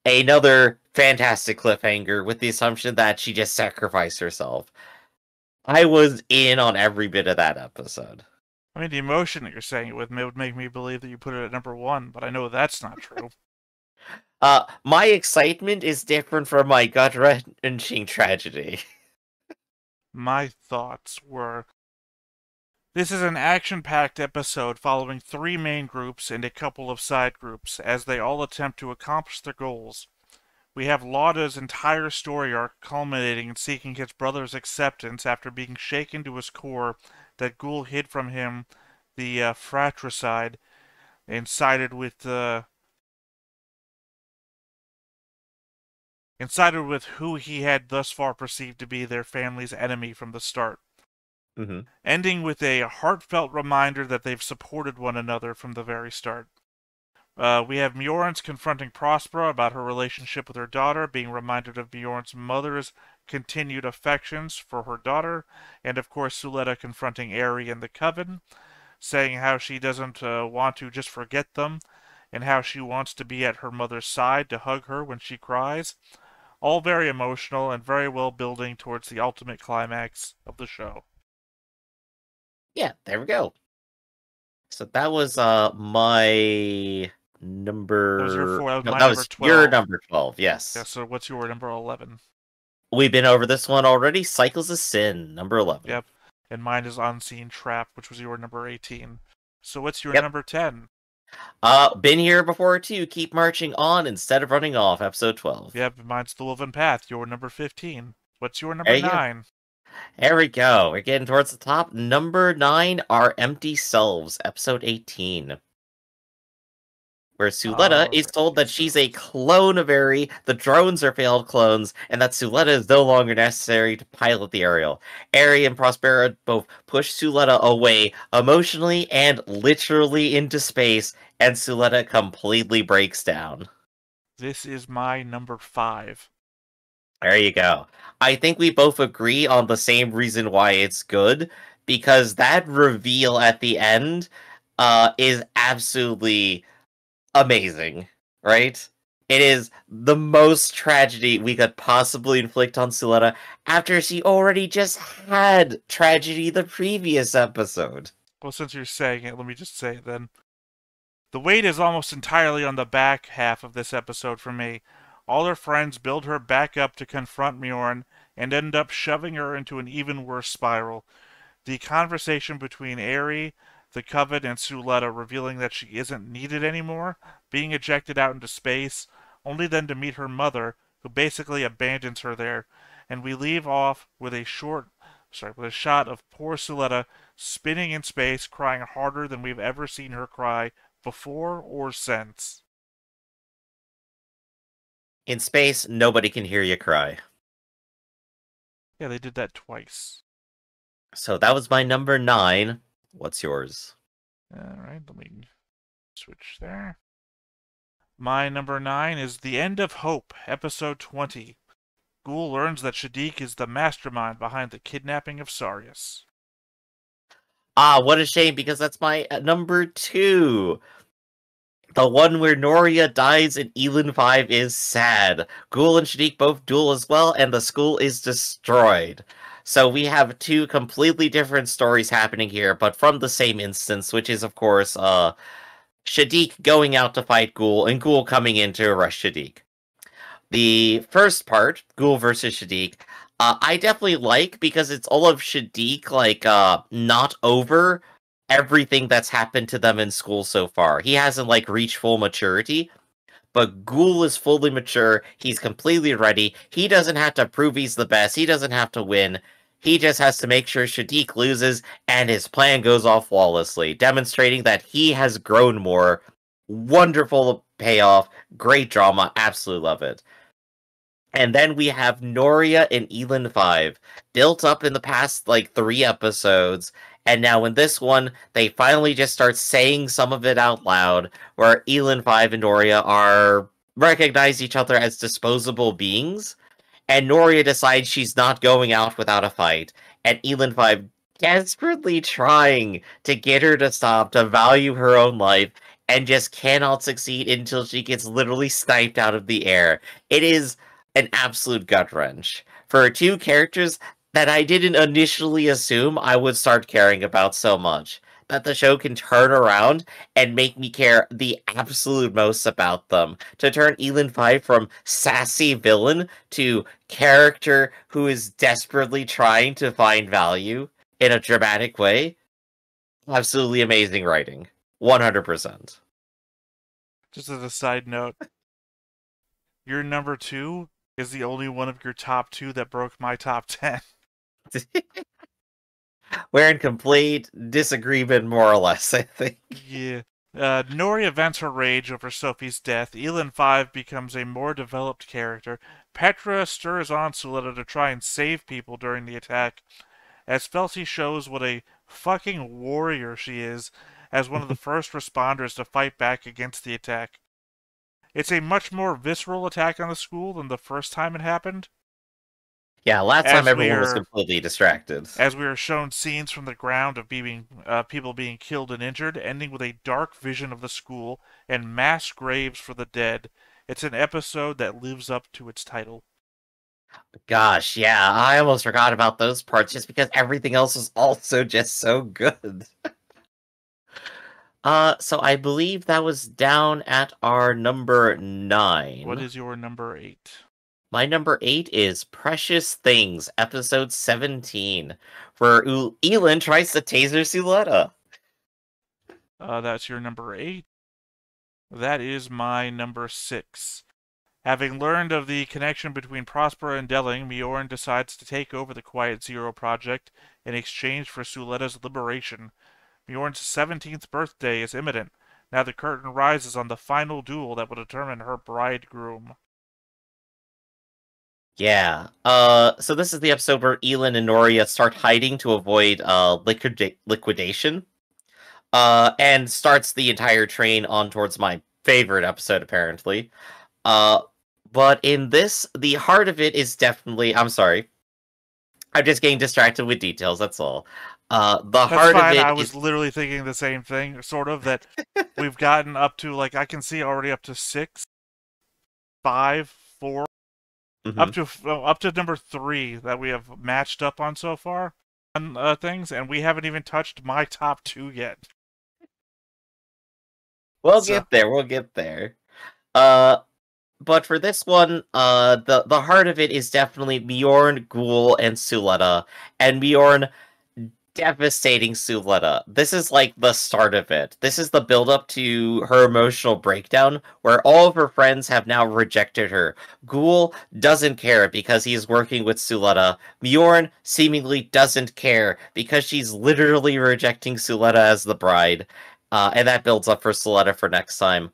Another fantastic cliffhanger with the assumption that she just sacrificed herself. I was in on every bit of that episode. I mean, the emotion that you're saying it with would make me believe that you put it at number 1, but I know that's not true. My excitement is different from my gut-wrenching tragedy. My thoughts were this is an action packed episode following 3 main groups and a couple of side groups as they all attempt to accomplish their goals. We have Lauda's entire story arc culminating in seeking his brother's acceptance after being shaken to his core that Guel hid from him the fratricide and sided with who he had thus far perceived to be their family's enemy from the start. Mm-hmm. Ending with a heartfelt reminder that they've supported one another from the very start. We have Mjorn's confronting Prospera about her relationship with her daughter, being reminded of Mjorn's mother's continued affections for her daughter, and of course Suletta confronting Eri and the Coven, saying how she doesn't want to just forget them, and how she wants to be at her mother's side to hug her when she cries. All very emotional and very well building towards the ultimate climax of the show. Yeah, there we go. So that was my number. That was your 4. That was No, my that number was 12. your number 12. Yes. Yeah, so what's your number 11? We've been over this one already. Cycles of Sin, number 11. Yep. And mine is Unseen Trap, which was your number 18. So what's your Yep. number 10? Been here before too. Keep marching on instead of running off. Episode 12. Yep, mine's The Woven Path, your number 15. What's your There number you go. 9? There we go. We're getting towards the top. Number 9 are Empty Selves, episode 18. Where Suletta is told that she's a clone of Eri, the drones are failed clones, and that Suletta is no longer necessary to pilot the Ariel. Eri and Prospera both push Suletta away emotionally and literally into space, and Suletta completely breaks down. This is my number 5. There you go. I think we both agree on the same reason why it's good, because that reveal at the end is absolutely amazing, right? It is the most tragedy we could possibly inflict on Suletta after she already just had tragedy the previous episode. Well, since you're saying it, let me just say it then. The weight is almost entirely on the back half of this episode for me. All her friends build her back up to confront Mjorn and end up shoving her into an even worse spiral. The conversation between Aerie, the Coven, and Suletta revealing that she isn't needed anymore, being ejected out into space, only then to meet her mother, who basically abandons her there, and we leave off with a shot of poor Suletta spinning in space, crying harder than we've ever seen her cry before or since. In space, nobody can hear you cry. Yeah, they did that twice. So that was my number 9. What's yours? Alright, let me switch there. My number 9 is The End of Hope, Episode 20. Guel learns that Shadiq is the mastermind behind the kidnapping of Sarius. Ah, what a shame, because that's my number 2. The one where Noria dies in Elin 5 is sad. Guel and Shadiq both duel as well, and the school is destroyed. So we have 2 completely different stories happening here, but from the same instance, which is, of course, Shadiq going out to fight Guel, and Guel coming in to arrest Shadiq. The first part, Guel versus Shadiq, I definitely like because it's all of Shadiq, not over everything that's happened to them in school so far. He hasn't, reached full maturity, but Guel is fully mature. He's completely ready. He doesn't have to prove he's the best. He doesn't have to win. He just has to make sure Shadiq loses, and his plan goes off flawlessly, demonstrating that he has grown more. Wonderful payoff. Great drama. Absolutely love it. And then we have Noria in Elin 5, built up in the past, 3 episodes, and now in this one, they finally just start saying some of it out loud, where Elin 5 and Noria recognize each other as disposable beings, and Noria decides she's not going out without a fight, and Elin 5 desperately trying to get her to stop, to value her own life, and just cannot succeed until she gets literally sniped out of the air. It is an absolute gut wrench for 2 characters that I didn't initially assume I would start caring about so much. That the show can turn around and make me care the absolute most about them. To turn Elin 5 from sassy villain to character who is desperately trying to find value in a dramatic way. Absolutely amazing writing. 100%. Just as a side note, your number 2 is the only one of your top 2 that broke my top 10. We're in complete disagreement, more or less, I think. Yeah. Noria vents her rage over Sophie's death. Elin 5 becomes a more developed character. Petra stirs on Suletta to try and save people during the attack. As Felsi shows what a fucking warrior she is, as one of the first responders to fight back against the attack. It's a much more visceral attack on the school than the first time it happened. Yeah, last time everyone was completely distracted. As we are shown scenes from the ground of people being killed and injured, ending with a dark vision of the school and mass graves for the dead. It's an episode that lives up to its title. Gosh, yeah, I almost forgot about those parts just because everything else was also just so good. So I believe that was down at our number 9. What is your number 8? My number 8 is Precious Things, episode 17, where Elin tries to taser Suletta. That's your number 8. That is my number 6. Having learned of the connection between Prospera and Delling, Mjorn decides to take over the Quiet Zero project in exchange for Suletta's liberation. Mjorn's 17th birthday is imminent. Now the curtain rises on the final duel that will determine her bridegroom. Yeah. So this is the episode where Elin and Noria start hiding to avoid liquidation. And starts the entire train on towards my favorite episode, apparently. But in this, the heart of it is definitely... I'm sorry. I'm just getting distracted with details, that's all. The That's heart of fine. it I was is. literally thinking the same thing, sort of, that we've gotten up to, like, I can see already up to 6, 5, 4, Mhm. up to number 3 that we have matched up on so far on things, and we haven't even touched my top 2 yet. We'll So, get there. We'll get there. Uh, but for this one, the heart of it is definitely Bjorn, Guel, and Suletta, and Bjorn devastating Suletta. This is like the start of it. This is the build up to her emotional breakdown, where all of her friends have now rejected her. Guel doesn't care because he's working with Suletta. Bjorn seemingly doesn't care because she's literally rejecting Suletta as the bride. And that builds up for Suletta for next time.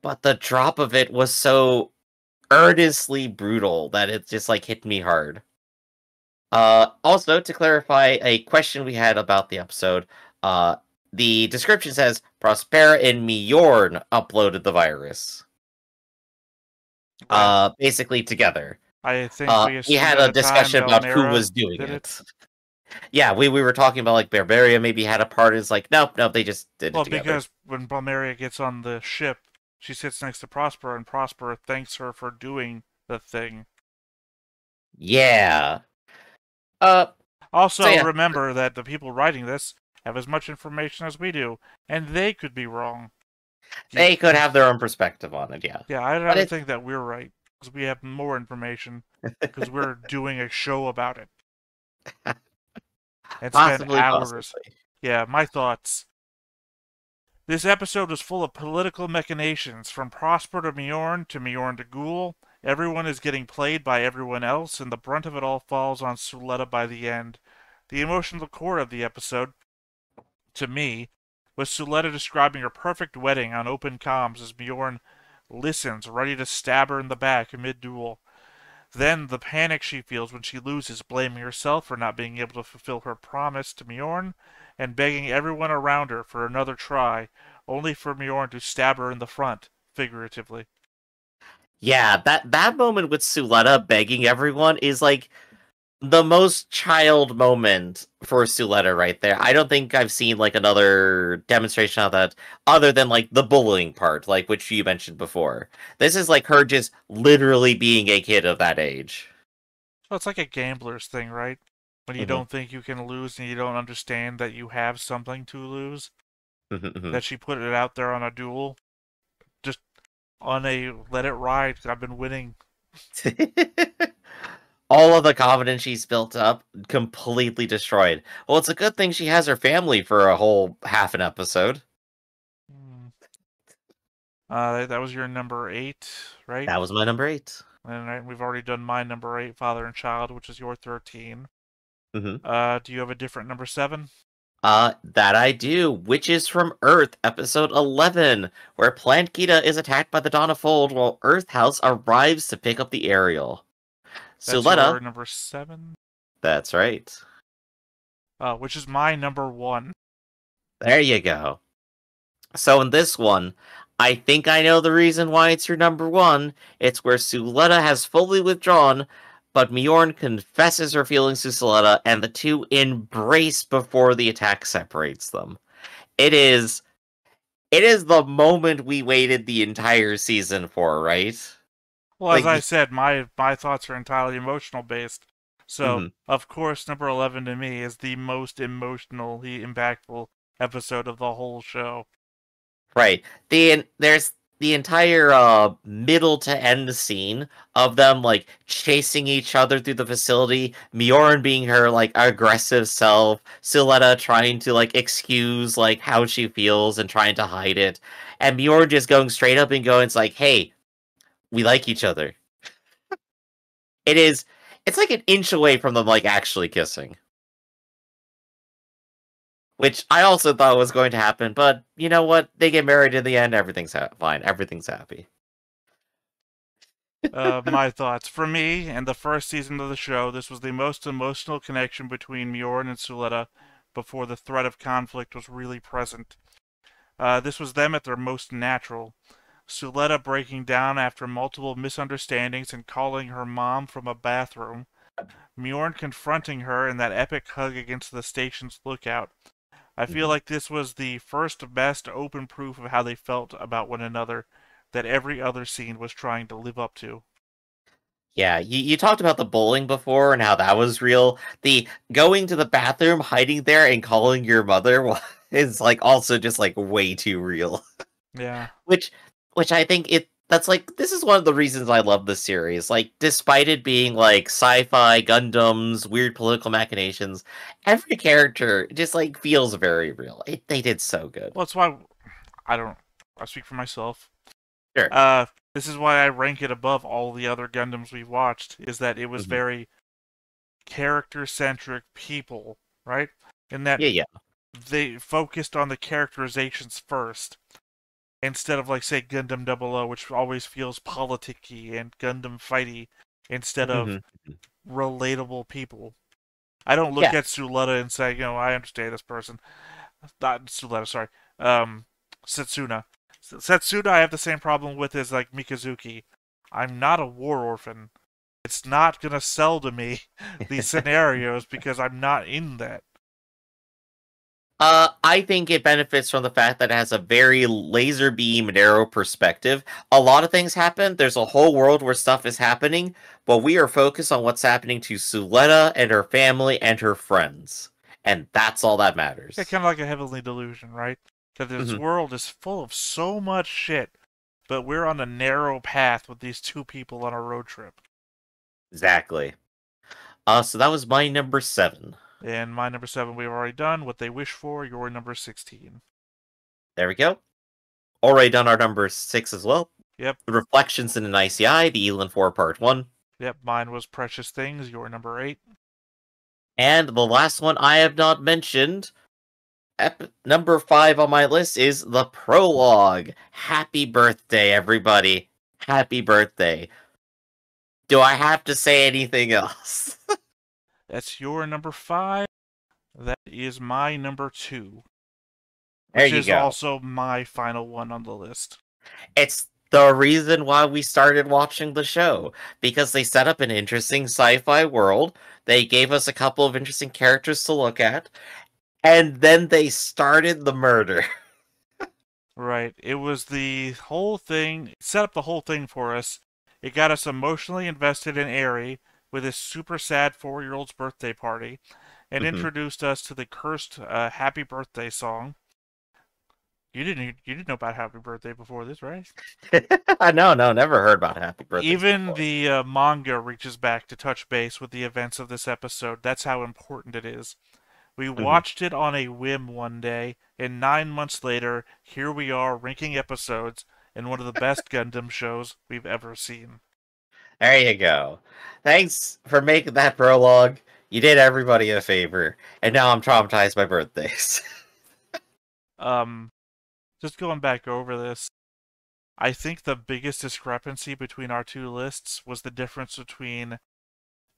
But the drop of it was so earnestly brutal that it just like hit me hard. Also, to clarify a question we had about the episode, uh, the description says Prospera and Mjorn uploaded the virus. right. Basically together. I think we We assumed had at a the time discussion about who Valmera was doing did it. it. Yeah, we were talking about like Barbaria maybe had a part. It's like nope, nope, they just did it Well, together. because when Valmeria gets on the ship, she sits next to Prosper, and Prosper thanks her for doing the thing. Yeah. Uh, so Also, yeah, remember that the people writing this have as much information as we do, and they could be wrong. they could have their own perspective on it. Yeah, Yeah, I'd but rather it's think that we're right, because we have more information, because we're doing a show about it, and spend possibly, hours. possibly. Yeah, my thoughts. This episode was full of political machinations, from Prosper to Mjorn to Guel. Everyone is getting played by everyone else, and the brunt of it all falls on Suletta by the end. The emotional core of the episode, to me, was Suletta describing her perfect wedding on open comms as Bjorn listens, ready to stab her in the back mid-duel. Then the panic she feels when she loses, blaming herself for not being able to fulfill her promise to Bjorn, and begging everyone around her for another try, only for Bjorn to stab her in the front, figuratively. Yeah, that moment with Suletta begging everyone is like the most child moment for Suletta right there. I don't think I've seen like another demonstration of that other than like the bullying part, like which you mentioned before. This is like her just literally being a kid of that age. So it's like a gambler's thing, right? When you Hmm. don't think you can lose and you don't understand that you have something to lose, that she put it out there on a duel, just on a let it ride. I've been winning. All of the confidence she's built up completely destroyed. Well, it's a good thing she has her family for a whole half an episode. Hmm. That was your number 8, right? That was my number 8. And we've already done my number 8, Father and Child, which is your 13. Hmm. Do you have a different number 7? That I do. Witches from Earth, episode 11, where Plant Gita is attacked by the Dawn of Fold while Earth House arrives to pick up the Ariel. That's your Suletta, number 7? that's right. Which is my number 1. There you go. So in this one, I think I know the reason why it's your number 1. It's where Suletta has fully withdrawn, but Mjorn confesses her feelings to Suletta, and the two embrace before the attack separates them. It is It is the moment we waited the entire season for, right? Well, as Like, I said, my thoughts are entirely emotional based. So, mhm, of course, number 11 to me is the most emotionally impactful episode of the whole show. right. There's the entire middle to end scene of them like chasing each other through the facility. Mjorn being her like aggressive self, Siletta trying to like excuse like how she feels and trying to hide it, and Mjorn just going straight up and going, "It's like, hey, we like each other." It is. It's like an inch away from them like actually kissing. Which I also thought was going to happen, but you know what? They get married in the end. Everything's fine. Everything's happy. My thoughts. For me, in the first season of the show, this was the most emotional connection between Mjorn and Suletta before the threat of conflict was really present. This was them at their most natural. Suletta breaking down after multiple misunderstandings and calling her mom from a bathroom. Mjorn confronting her in that epic hug against the station's lookout. I feel Mhm. like this was the first best open proof of how they felt about one another that every other scene was trying to live up to. Yeah, you talked about the bowling before and how that was real. The going to the bathroom, hiding there, and calling your mother is like also just like way too real. Yeah. Which which I think that's like this is one of the reasons I love this series. Like despite it being like sci-fi, Gundams, weird political machinations, every character just like feels very real. They did so good. Well, that's why I don't. I speak for myself. Sure. Uh, this is why I rank it above all the other Gundams we've watched. Is that it was Mhm. very character-centric people, right? In that Yeah, yeah. they focused on the characterizations first, instead of like say Gundam 00, which always feels politicky and Gundam fighty, instead of Mhm. Mhm. relatable people. I don't look Yeah. at Suletta and say, I understand this person. Not Suletta, sorry. Um, Setsuna. Setsuna, I have the same problem with as like Mikazuki. I'm not a war orphan. It's not gonna sell to me these scenarios because I'm not in that. I think it benefits from the fact that it has a very laser beam narrow perspective. A lot of things happen. There's a whole world where stuff is happening, but we are focused on what's happening to Suletta and her family and her friends. And that's all that Yeah, matters. kind of like a heavenly delusion, right? That this Mhm. world is full of so much shit, but we're on a narrow path with these two people on a road trip. Exactly. So that was my number 7. And my number 7 we've already done. What They Wish For, your number 16. There we go. Already done our number 6 as well. Yep, The Reflections in an Icy Eye, the Elin 4 Part 1. yep, mine was Precious Things, your number 8. And the last one I have not mentioned, number 5 on my list is the Prologue. Happy birthday, everybody. Happy birthday. Do I have to say anything else? That's your number 5. That is my number 2, There which you is go. also my final one on the list. It's the reason why we started watching the show, because they set up an interesting sci-fi world. They gave us a couple of interesting characters to look at, and then they started the murder. Right. It was the whole thing, it set up the whole thing for us. It got us emotionally invested in Eri with his super sad 4-year-old's birthday party and Mhm. introduced us to the cursed happy birthday song. You didn't know about happy birthday before this, right? No, never heard about Happy Birthdays Even before. the manga reaches back to touch base with the events of this episode. That's how important it is. We Mhm. watched it on a whim one day, and 9 months later, here we are ranking episodes in one of the best Gundam shows we've ever seen. There you go. Thanks for making that prologue. You did everybody a favor, and now I'm traumatized by birthdays. Um, just going back over this, I think the biggest discrepancy between our two lists was the difference between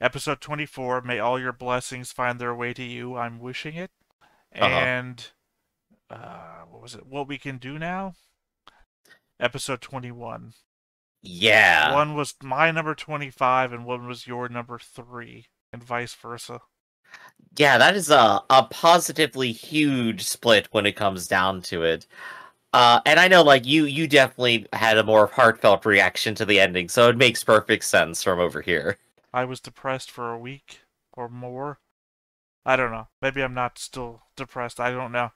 episode 24, May All Your Blessings Find Their Way to You, I'm Wishing It, Uh-huh. and, what was it, What We Can Do Now? Episode 21. Yeah. One was my number 25 and one was your number 3, and vice versa. Yeah, that is a positively huge split when it comes down to it. And I know, like, you definitely had a more heartfelt reaction to the ending, so it makes perfect sense from over here. I was depressed for a week or more. I don't know. Maybe I'm not still depressed. I don't know.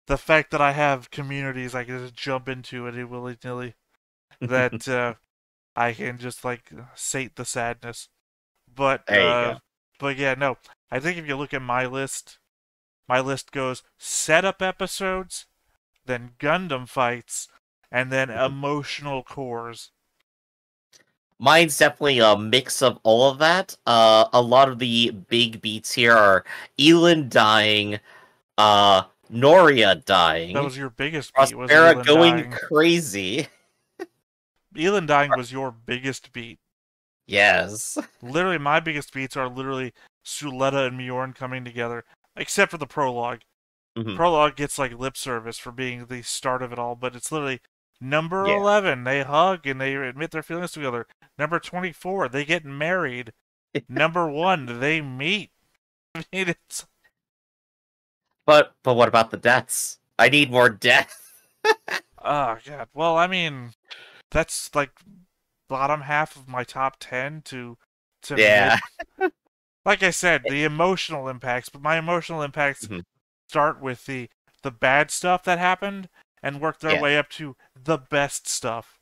The fact that I have communities I can just jump into at willy nilly, that I can just like sate the sadness. But There you go. but yeah, no. I think if you look at my list goes setup episodes, then Gundam fights, and then Mhm. emotional cores. Mine's definitely a mix of all of that. A lot of the big beats here are Elin dying, uh, Noria That dying, was your biggest beat, was Prospera Elin going dying. crazy. Elin dying was your biggest beat. Yes. Literally, my biggest beats are literally Suletta and Mjorn coming together, except for the prologue. Mhm. Prologue gets like lip service for being the start of it all, but it's literally number Yeah. 11. They hug and they admit their feelings together. Number 24, they get married. Number one, they meet. I mean, it's... But what about the deaths? I need more death. Oh, God. Well, I mean, that's like bottom half of my top 10 to Yeah. mid. Like I said, the emotional impacts, but my emotional impacts Mhm. start with the bad stuff that happened and work their Yeah. way up to the best stuff.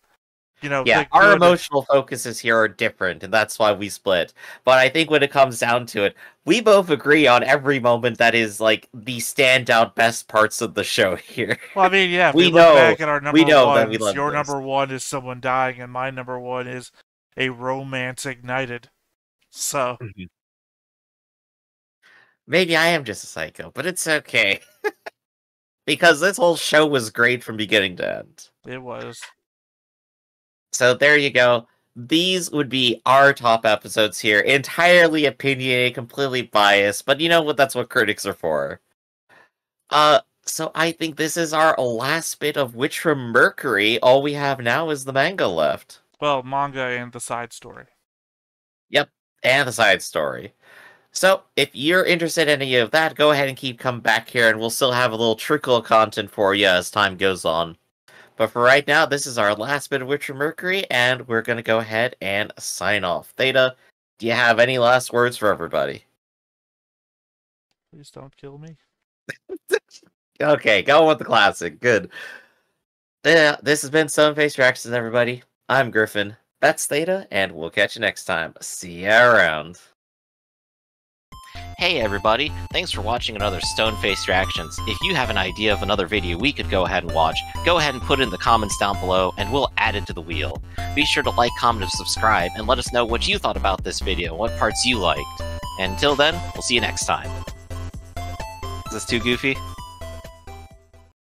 You know, Yeah, the our good. emotional focuses here are different, and that's why we split. But I think when it comes down to it, we both agree on every moment that is like the standout best parts of the show here. Well, I mean, yeah, if we we look know back at our we number know that we ones, love your this. number one is someone dying, and my number one is a romance ignited. So, Mhm. Maybe I am just a psycho, but it's okay. Because this whole show was great from beginning to end. it was. So there you go. These would be our top episodes here. Entirely opinionated, completely biased, but you know what? That's what critics are for. So I think this is our last bit of Witch from Mercury. All we have now is the manga left. Well, manga and the side story. Yep, and the side story. So if you're interested in any of that, go ahead and keep coming back here, and we'll still have a little trickle of content for you as time goes on. But for right now, this is our last bit of Witcher Mercury, and we're going to go ahead and sign off. Theta, do you have any last words for everybody? Please don't kill me. Okay, go with the classic. Good. Yeah, this has been Stoneface Reactions, everybody. I'm Griffin. That's Theta, and we'll catch you next time. See ya around. Hey everybody, thanks for watching another Stoneface Reactions. If you have an idea of another video we could go ahead and watch, go ahead and put it in the comments down below and we'll add it to the wheel. Be sure to like, comment, and subscribe, and let us know what you thought about this video, what parts you liked. And until then, we'll see you next time. Is this too goofy?